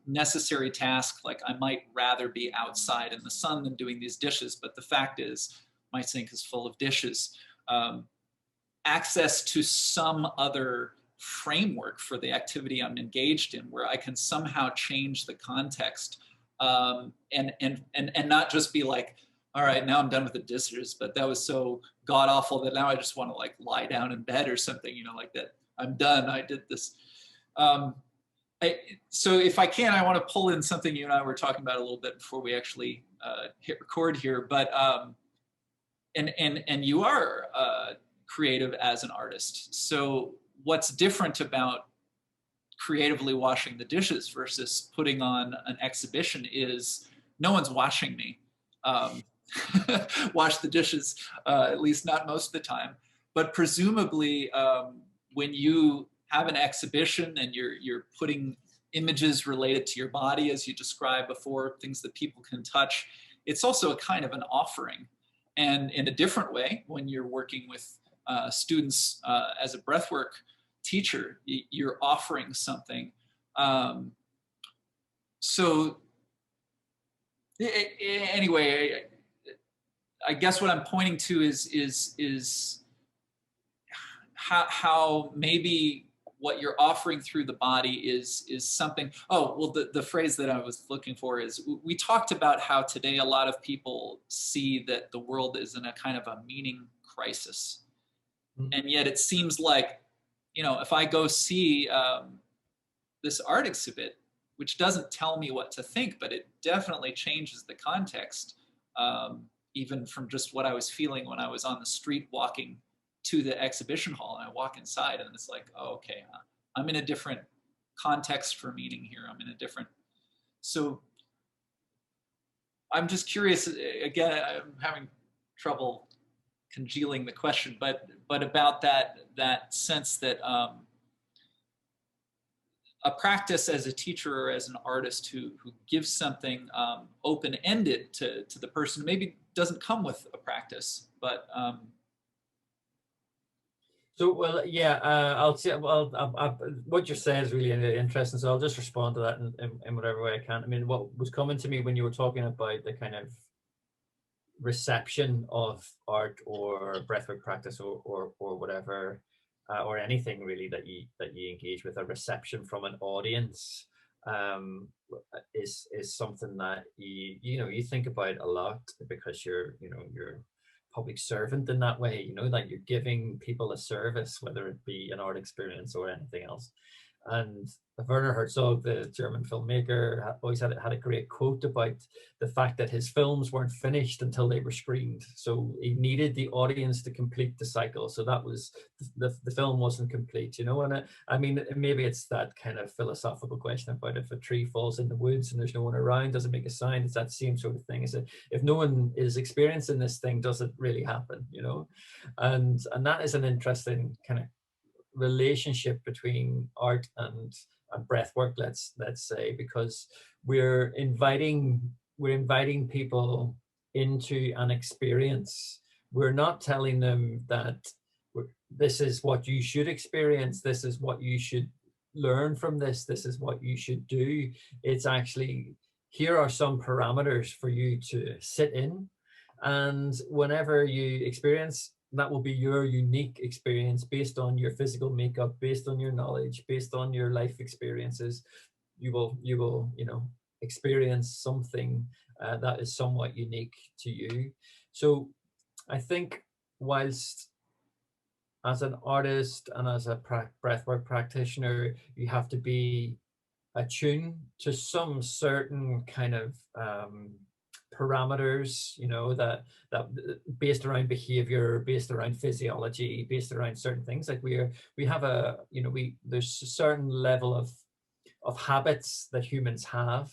necessary task, like I might rather be outside in the sun than doing these dishes, but the fact is my sink is full of dishes, access to some other framework for the activity I'm engaged in, where I can somehow change the context, and not just be like, all right, now I'm done with the dishes, but that was so god awful that now I just want to like lie down in bed or something, like that. I'm done. I did this. So if I can, I want to pull in something you and I were talking about a little bit before we actually hit record here. But and you are creative as an artist. So what's different about creatively washing the dishes versus putting on an exhibition is no one's watching me wash the dishes, at least not most of the time. But presumably, when you have an exhibition and you're putting images related to your body, as you described before, things that people can touch, it's also a kind of an offering. And in a different way, when you're working with students as a breathwork teacher, you're offering something. So anyway, I guess what I'm pointing to is how maybe what you're offering through the body is something. Oh, well, the phrase that I was looking for is, we talked about how today a lot of people see that the world is in a kind of a meaning crisis. And yet it seems like, if I go see this art exhibit, which doesn't tell me what to think, but it definitely changes the context, even from just what I was feeling when I was on the street walking to the exhibition hall, and I walk inside and it's like, oh, okay, I'm in a different context for meaning here. I'm in a different, so I'm just curious, again, I'm having trouble congealing the question, but about that sense that a practice as a teacher or as an artist who gives something open-ended to the person, maybe doesn't come with a practice, but so, well, yeah, I'll say, well, what you're saying is really interesting, so I'll just respond to that in whatever way I can. I mean, what was coming to me when you were talking about the kind of reception of art or breathwork practice or whatever, or anything really that you engage with, a reception from an audience, is something that you think about a lot, because you're public servant in that way, that you're giving people a service, whether it be an art experience or anything else. And Werner Herzog, the German filmmaker, always had a great quote about the fact that his films weren't finished until they were screened. So he needed the audience to complete the cycle. So that was, the film wasn't complete, And I mean, maybe it's that kind of philosophical question about if a tree falls in the woods and there's no one around, does it make a sound? It's that same sort of thing. Is that if no one is experiencing this thing, does it really happen? And that is an interesting kind of relationship between art and breathwork, let's say, because we're inviting people into an experience. We're not telling them that this is what you should experience, this is what you should learn from this is what you should do. It's actually, here are some parameters for you to sit in, and whenever you experience, that will be your unique experience based on your physical makeup, based on your knowledge, based on your life experiences. You will experience something that is somewhat unique to you. So I think, whilst as an artist and as a breathwork practitioner, you have to be attuned to some certain kind of parameters, that based around behavior, based around physiology, based around certain things. Like we have there's a certain level of habits that humans have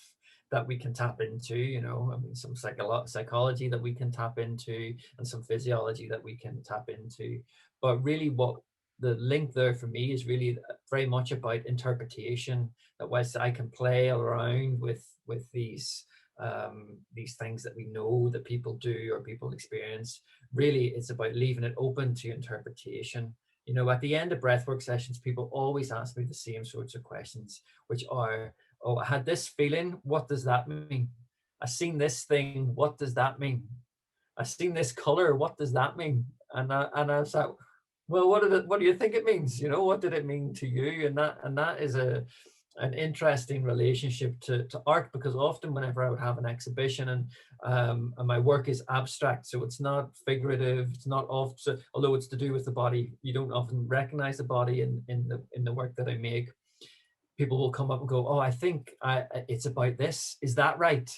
that we can tap into, I mean, some psychology that we can tap into, and some physiology that we can tap into. But really, what the link there for me is really very much about interpretation. That whilst I can play around with these things that we know that people do or people experience, really it's about leaving it open to interpretation. At the end of breathwork sessions, people always ask me the same sorts of questions, which are, oh, I had this feeling, what does that mean? I seen this thing, what does that mean? I seen this color, what does that mean? And I was like, well, what do you think it means? What did it mean to you? And that is an interesting relationship to art, because often whenever I would have an exhibition and my work is abstract, so it's not figurative, it's not often, although it's to do with the body, you don't often recognize the body in the work that I make. People will come up and go, oh, I think it's about this, is that right?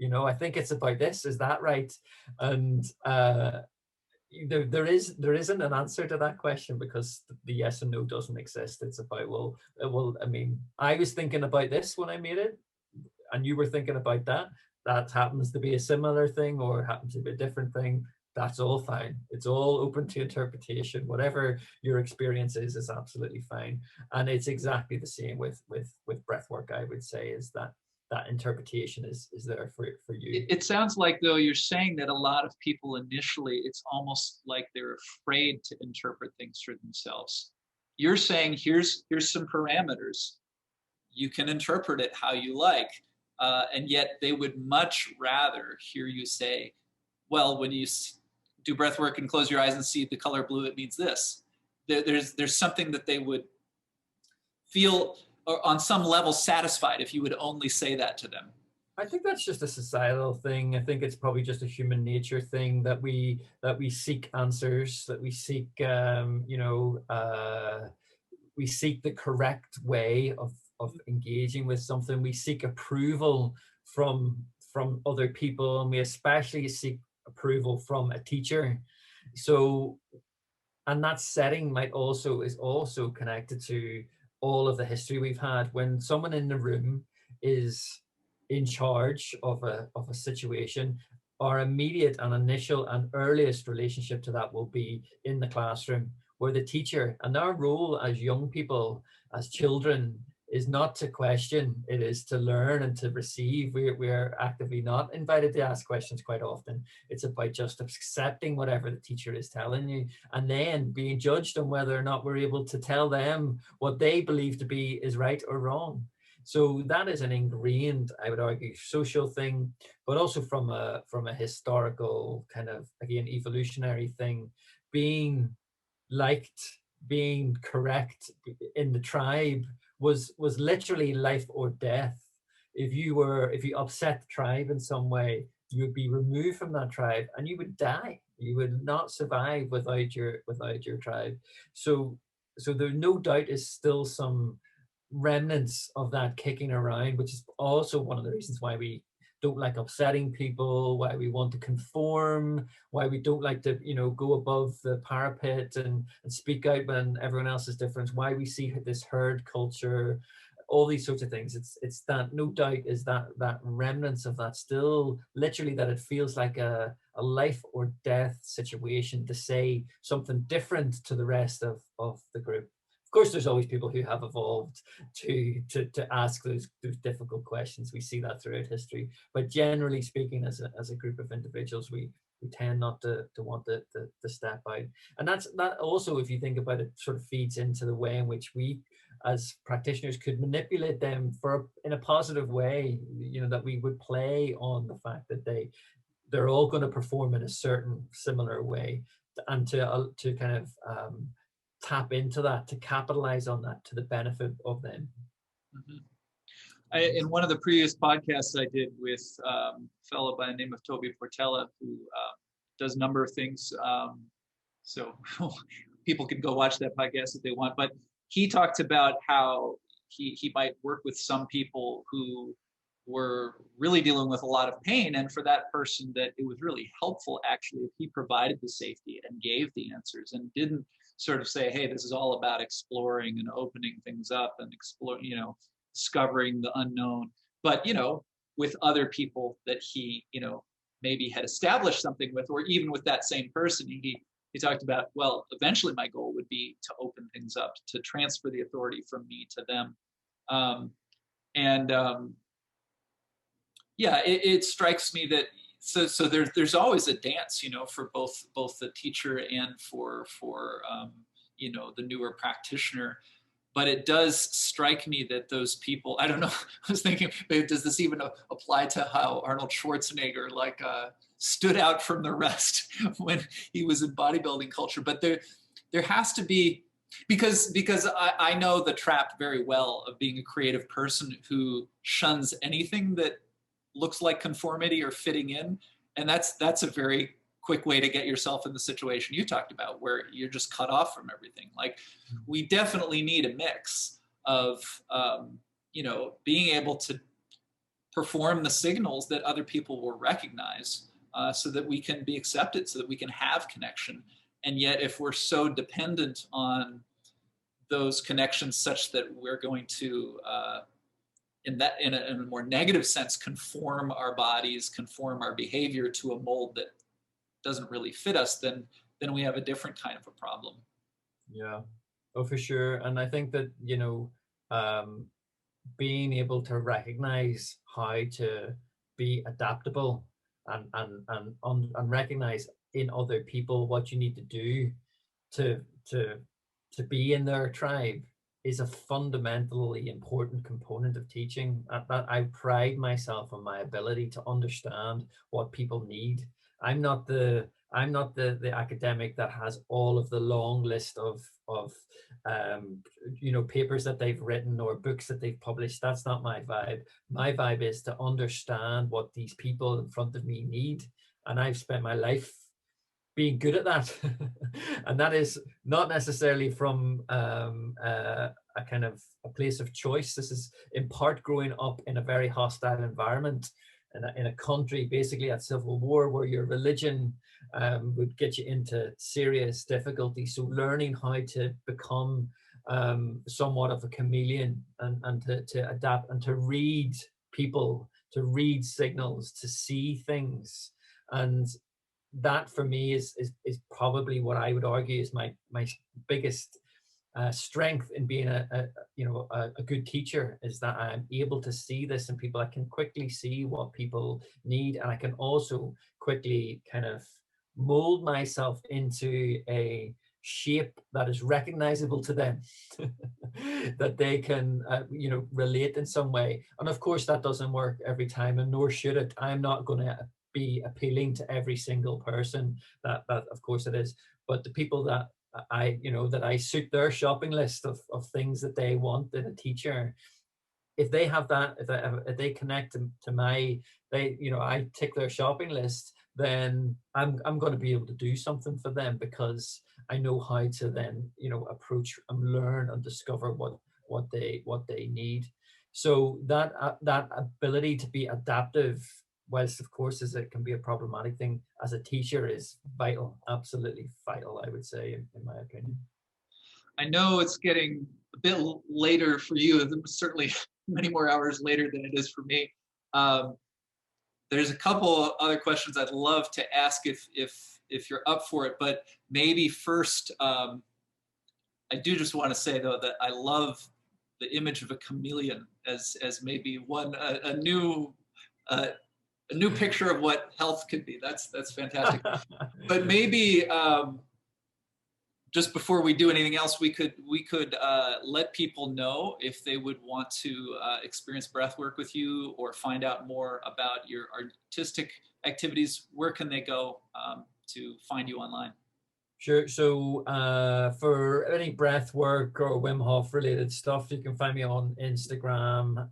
I think it's about this, is that right? And there isn't an answer to that question, because the yes and no doesn't exist. It's about, well, I mean, I was thinking about this when I made it, and you were thinking about that. That happens to be a similar thing, or happens to be a different thing. That's all fine. It's all open to interpretation. Whatever your experience is absolutely fine. And it's exactly the same with breathwork, I would say, is that interpretation is there for you. It sounds like, though, you're saying that a lot of people initially, it's almost like they're afraid to interpret things for themselves. You're saying, here's some parameters. You can interpret it how you like. And yet they would much rather hear you say, well, when you do breath work and close your eyes and see the color blue, it means this. There's something that they would feel or on some level satisfied if you would only say that to them? I think that's just a societal thing. I think it's probably just a human nature thing that we seek answers, that we seek we seek the correct way of engaging with something. We seek approval from other people, and we especially seek approval from a teacher. So, and that setting is also connected to all of the history we've had. When someone in the room is in charge of a situation, our immediate and initial and earliest relationship to that will be in the classroom, where the teacher, and our role as young people, as children, is not to question, it is to learn and to receive. We're actively not invited to ask questions quite often. It's about just accepting whatever the teacher is telling you, and then being judged on whether or not we're able to tell them what they believe to be is right or wrong. So that is an ingrained, I would argue, social thing, but also from a historical kind of, again, evolutionary thing. Being liked, being correct in the tribe was literally life or death. If you upset the tribe in some way, you would be removed from that tribe and you would die. You would not survive without your tribe. So there no doubt is still some remnants of that kicking around, which is also one of the reasons why we don't like upsetting people, why we want to conform, why we don't like to, go above the parapet and speak out when everyone else is different, why we see this herd culture, all these sorts of things. It's that, no doubt, is that remnants of that still, literally, that it feels like a life or death situation to say something different to the rest of the group. Of course, there's always people who have evolved to ask those difficult questions. We see that throughout history. But generally speaking, as a group of individuals, we tend not to want to step out. And that also, if you think about it, sort of feeds into the way in which we, as practitioners, could manipulate them in a positive way. That we would play on the fact that they're all going to perform in a certain similar way, and to kind of tap into that, to capitalize on that to the benefit of them. Mm-hmm. In one of the previous podcasts I did with a fellow by the name of Toby Portela, who does a number of things, so people can go watch that podcast if they want, but he talked about how he might work with some people who were really dealing with a lot of pain, and for that person that it was really helpful actually if he provided the safety and gave the answers and didn't sort of say, hey, this is all about exploring and opening things up and discovering the unknown. But with other people that he maybe had established something with, or even with that same person, he talked about, well, eventually my goal would be to open things up, to transfer the authority from me to them. It strikes me that so there's always a dance, for both the teacher and for the newer practitioner. But it does strike me that those people, I don't know, I was thinking, does this even apply to how Arnold Schwarzenegger stood out from the rest when he was in bodybuilding culture? But there has to be, because I know the trap very well of being a creative person who shuns anything that looks like conformity or fitting in. And that's a very quick way to get yourself in the situation you talked about, where you're just cut off from everything. We definitely need a mix of, being able to perform the signals that other people will recognize, so that we can be accepted, so that we can have connection. And yet, if we're so dependent on those connections such that we're going to, in a more negative sense, conform our bodies, conform our behavior to a mold that doesn't really fit us, then we have a different kind of a problem. Yeah, for sure. And I think that being able to recognize how to be adaptable and recognize in other people what you need to do to be in their tribe is a fundamentally important component of teaching. That I pride myself on my ability to understand what people need. I'm not the I'm not the academic that has all of the long list of papers that they've written or books that they've published. That's not my vibe. My vibe is to understand what these people in front of me need, and I've spent my life being good at that. And that is not necessarily from a kind of a place of choice. This is in part growing up in a very hostile environment, in a country basically at civil war, where your religion would get you into serious difficulty. So learning how to become somewhat of a chameleon, and to adapt and to read people, to read signals, to see things. And that for me is probably what I would argue is my biggest strength in being a good teacher, is that I'm able to see this in people. I can quickly see what people need, and I can also quickly kind of mold myself into a shape that is recognizable to them, that they can relate in some way. And of course that doesn't work every time, and nor should it. I'm not going to be appealing to every single person. That of course it is, but the people that I suit their shopping list of things that they want in a teacher, if they have that, if they connect to my, I tick their shopping list, then I'm going to be able to do something for them, because I know how to then approach and learn and discover what they need. So that ability to be adaptive, whilst of course as it can be a problematic thing, as a teacher is vital, absolutely vital, I would say, in my opinion. I know it's getting a bit later for you, certainly many more hours later than it is for me. There's a couple other questions I'd love to ask if you're up for it, but maybe first, I do just want to say though that I love the image of a chameleon as maybe a new picture of what health could be. That's fantastic. But maybe just before we do anything else, we could let people know if they would want to experience breathwork with you or find out more about your artistic activities. Where can they go to find you online? Sure. So for any breath work or Wim Hof related stuff, you can find me on Instagram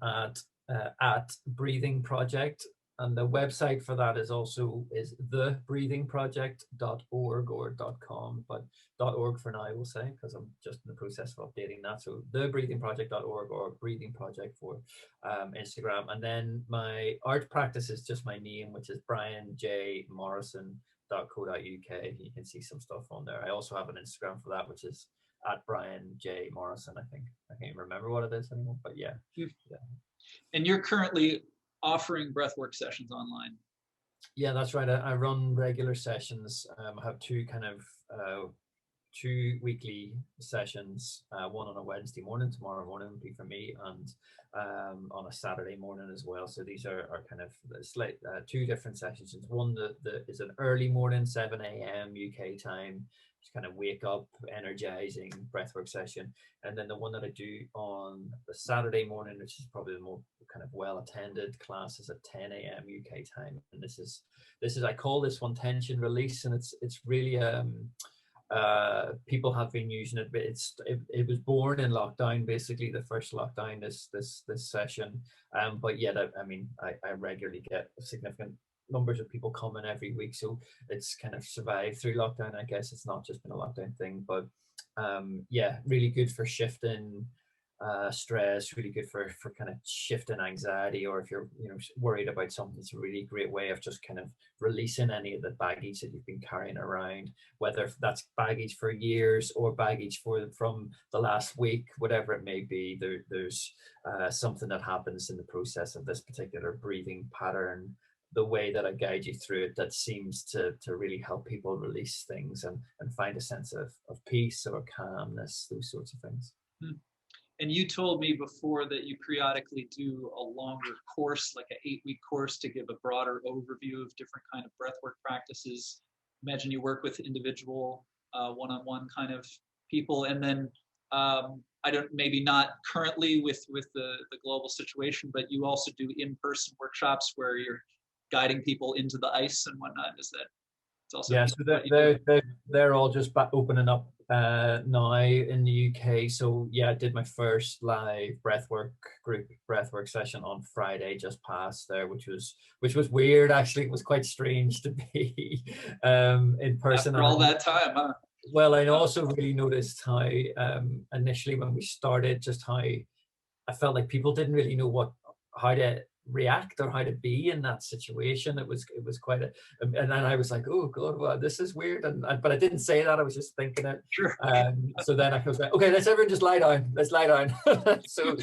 at Breathing Project. And the website for that is thebreathingproject.org or .com, but .org for now, I will say, because I'm just in the process of updating that. So thebreathingproject.org or Breathing Project for Instagram. And then my art practice is just my name, which is Brian J. Morrison.co.uk. You can see some stuff on there. I also have an Instagram for that, which is at Brian J. Morrison, I think. I can't remember what it is anymore, but yeah. And you're currently offering breathwork sessions online? Yeah, that's right. I run regular sessions. I have two weekly sessions, one on a Wednesday morning, tomorrow morning would be for me, and on a Saturday morning as well. So these are kind of slight two different sessions. One that is an early morning, 7 a.m. UK time, just kind of wake up, energizing breathwork session. And then the one that I do on the Saturday morning, which is probably the more kind of well attended class, is at 10 a.m. UK time. And this is I call this one tension release, and it's really people have been using it, but it was born in lockdown, basically the first lockdown, this session, but yet I regularly get significant numbers of people coming every week, so it's kind of survived through lockdown. I guess it's not just been a lockdown thing, but yeah, really good for shifting stress, really good for kind of shifting anxiety, or if you're worried about something, it's a really great way of just kind of releasing any of the baggage that you've been carrying around, whether that's baggage for years or baggage from the last week, whatever it may be. There's something that happens in the process of this particular breathing pattern, the way that I guide you through it, that seems to really help people release things and find a sense of peace or calmness, those sorts of things. And you told me before that you periodically do a longer course, like an 8-week course, to give a broader overview of different kind of breathwork practices. Imagine you work with individual one-on-one kind of people, and then maybe not currently with the global situation, but you also do in-person workshops where you're guiding people into the ice and whatnot. Is that It's also Yeah, so they're all just opening up now in the UK. So yeah, I did my first live group breathwork session on Friday just past there, which was weird actually. It was quite strange to be in person. after all that time, huh? Well, I also really noticed how initially when we started, just how I felt like people didn't really know how to react or how to be in that situation. It was quite and then I was like, oh God, well, this is weird. But I didn't say that. I was just thinking it. Sure. So then I was like, okay, let's everyone just lie down. Let's lie down. So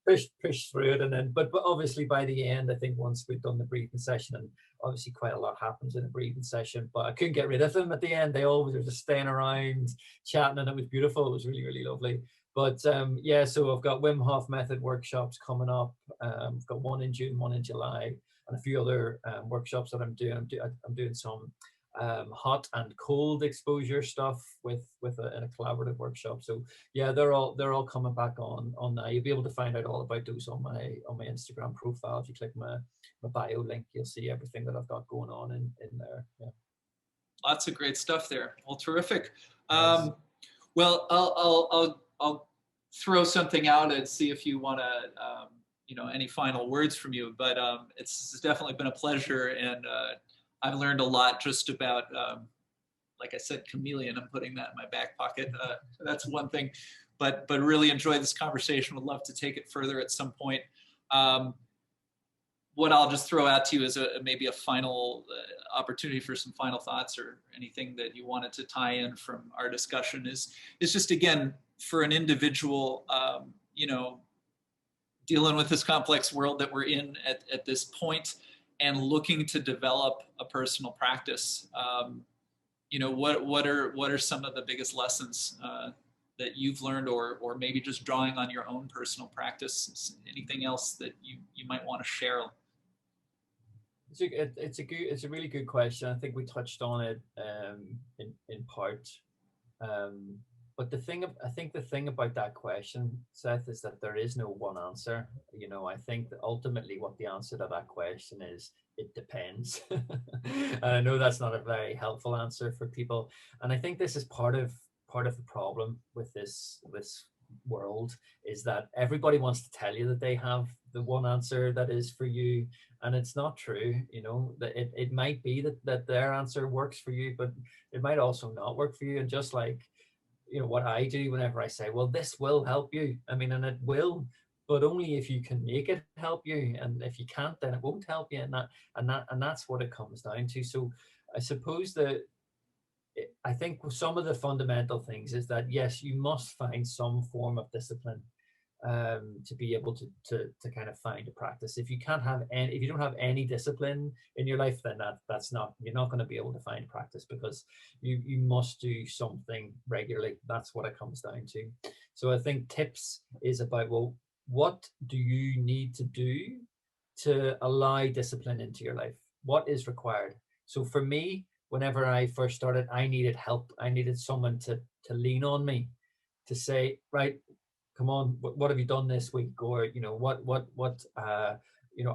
push through it, and then but obviously by the end, I think once we'd done the breathing session, and obviously quite a lot happens in a breathing session, but I couldn't get rid of them at the end. They always were just staying around chatting, and it was beautiful. It was really, really lovely. But yeah, so I've got Wim Hof Method workshops coming up. I've got one in June, one in July, and a few other workshops that I'm doing. I'm doing some hot and cold exposure stuff in a collaborative workshop. So yeah, they're all coming back on now. You'll be able to find out all about those on my Instagram profile. If you click my bio link, you'll see everything that I've got going on in there. Yeah. Lots of great stuff there. Well, terrific. Nice. Well, I'll throw something out and see if you want to, any final words from you. But it's definitely been a pleasure, and I've learned a lot just about, like I said, chameleon. I'm putting that in my back pocket. That's one thing. But really enjoyed this conversation. Would love to take it further at some point. What I'll just throw out to you is maybe a final opportunity for some final thoughts or anything that you wanted to tie in from our discussion is just, again, for an individual, dealing with this complex world that we're in at this point and looking to develop a personal practice. What are some of the biggest lessons that you've learned, or maybe just drawing on your own personal practice? Anything else that you might want to share? It's a really good question. I think we touched on it in part. But the thing about that question, Seth, is that there is no one answer. I think that ultimately what the answer to that question is, it depends. And I know that's not a very helpful answer for people. And I think this is part of the problem with this world, is that everybody wants to tell you that they have the one answer that is for you, and it's not true. That it might be that their answer works for you, but it might also not work for you. And just like what I do whenever I say, well, this will help you, and it will, but only if you can make it help you, and if you can't, then it won't help you. And that's what it comes down to. So I suppose that I think some of the fundamental things is that, yes, you must find some form of discipline to be able to kind of find a practice. If you don't have any discipline in your life, then you're not going to be able to find practice, because you must do something regularly. That's what it comes down to. So I think tips is about, well, what do you need to do to allow discipline into your life? What is required? So for me, whenever I first started, I needed help. I needed someone to lean on me, to say, right, come on, what have you done this week? Or,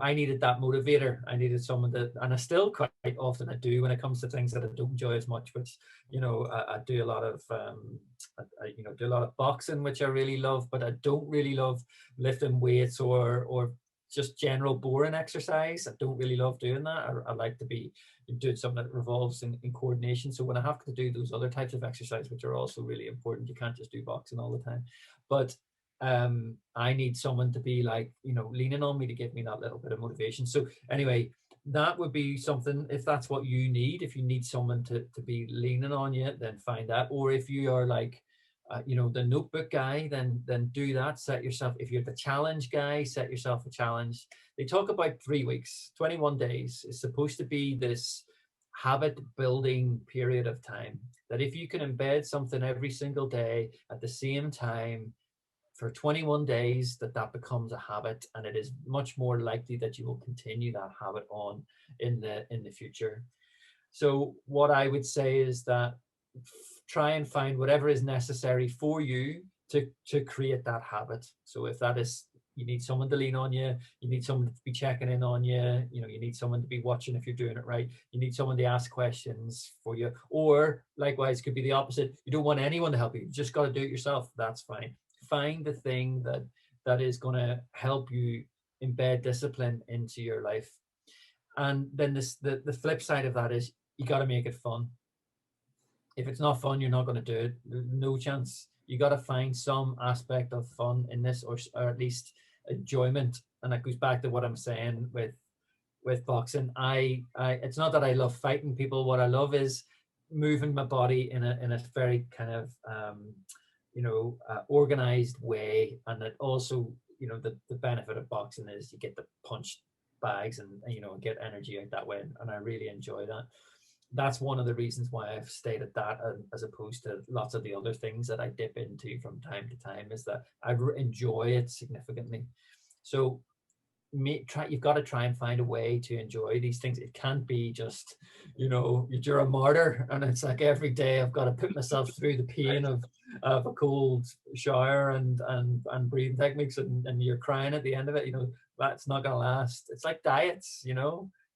I needed that motivator. I needed someone and I still quite often I do when it comes to things that I don't enjoy as much, which, I do a lot of, do a lot of boxing, which I really love, but I don't really love lifting weights or just general boring exercise. I don't really love doing that. I like to be doing something that revolves in coordination. So when I have to do those other types of exercise, which are also really important, you can't just do boxing all the time. But I need someone to be like, leaning on me to give me that little bit of motivation. So anyway, that would be something. If that's what you need, if you need someone to be leaning on you, then find that. Or if you are like, the notebook guy, then do that. Set yourself, if you're the challenge guy, set yourself a challenge. They talk about 3 weeks, 21 days is supposed to be this habit building period of time, that if you can embed something every single day at the same time for 21 days, that becomes a habit, and it is much more likely that you will continue that habit on in the future. So what I would say is that try and find whatever is necessary for you to create that habit. So if that is You need someone to lean on you. You need someone to be checking in on you. You know, you need someone to be watching if you're doing it right. You need someone to ask questions for you. Or likewise, could be the opposite. You don't want anyone to help you. You just got to do it yourself. That's fine. Find the thing that is going to help you embed discipline into your life. And then the flip side of that is you got to make it fun. If it's not fun, you're not going to do it. No chance. You got to find some aspect of fun in this, or at least enjoyment. And that goes back to what I'm saying with boxing. It's not that I love fighting people. What I love is moving my body in a very kind of organized way. And that also, the benefit of boxing is you get to punch bags and get energy out that way, and I really enjoy that. That's one of the reasons why I've stayed at that, as opposed to lots of the other things that I dip into from time to time, is that I enjoy it significantly. So you've got to try and find a way to enjoy these things. It can't be just, you're a martyr and it's like every day I've got to put myself through the pain of a cold shower and breathing techniques, and you're crying at the end of it. That's not going to last. It's like diets.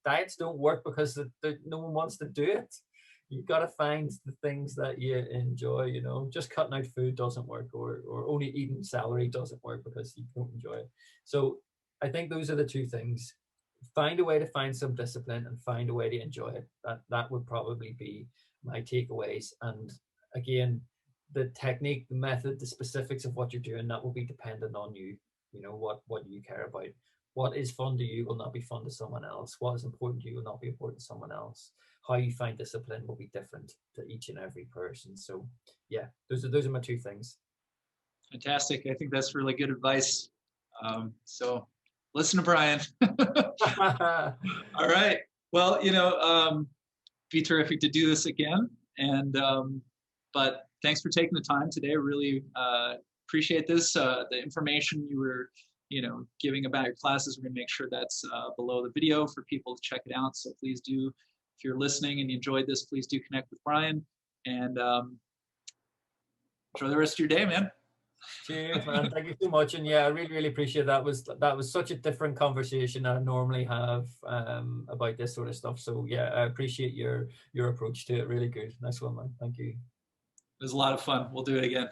Diets don't work because no one wants to do it. You've got to find the things that you enjoy. Just cutting out food doesn't work, or only eating celery doesn't work because you don't enjoy it. So I think those are the two things. Find a way to find some discipline and find a way to enjoy it. That would probably be my takeaways. And again, the technique, the method, the specifics of what you're doing, that will be dependent on you. What you care about. What is fun to you will not be fun to someone else. What is important to you will not be important to someone else. How you find discipline will be different to each and every person. So yeah, those are my two things. Fantastic. I think that's really good advice. So listen to Brian. All right. Well, be terrific to do this again. And but thanks for taking the time today. Really appreciate this. The information you were giving about your classes, we're going to make sure that's below the video for people to check it out. So please do, if you're listening and you enjoyed this, please do connect with Brian, and enjoy the rest of your day, man. Cheers, man. Thank you so much. And yeah, I really, really appreciate that. That was such a different conversation than I normally have about this sort of stuff. So yeah, I appreciate your approach to it. Really good. Nice one, man. Thank you. It was a lot of fun. We'll do it again.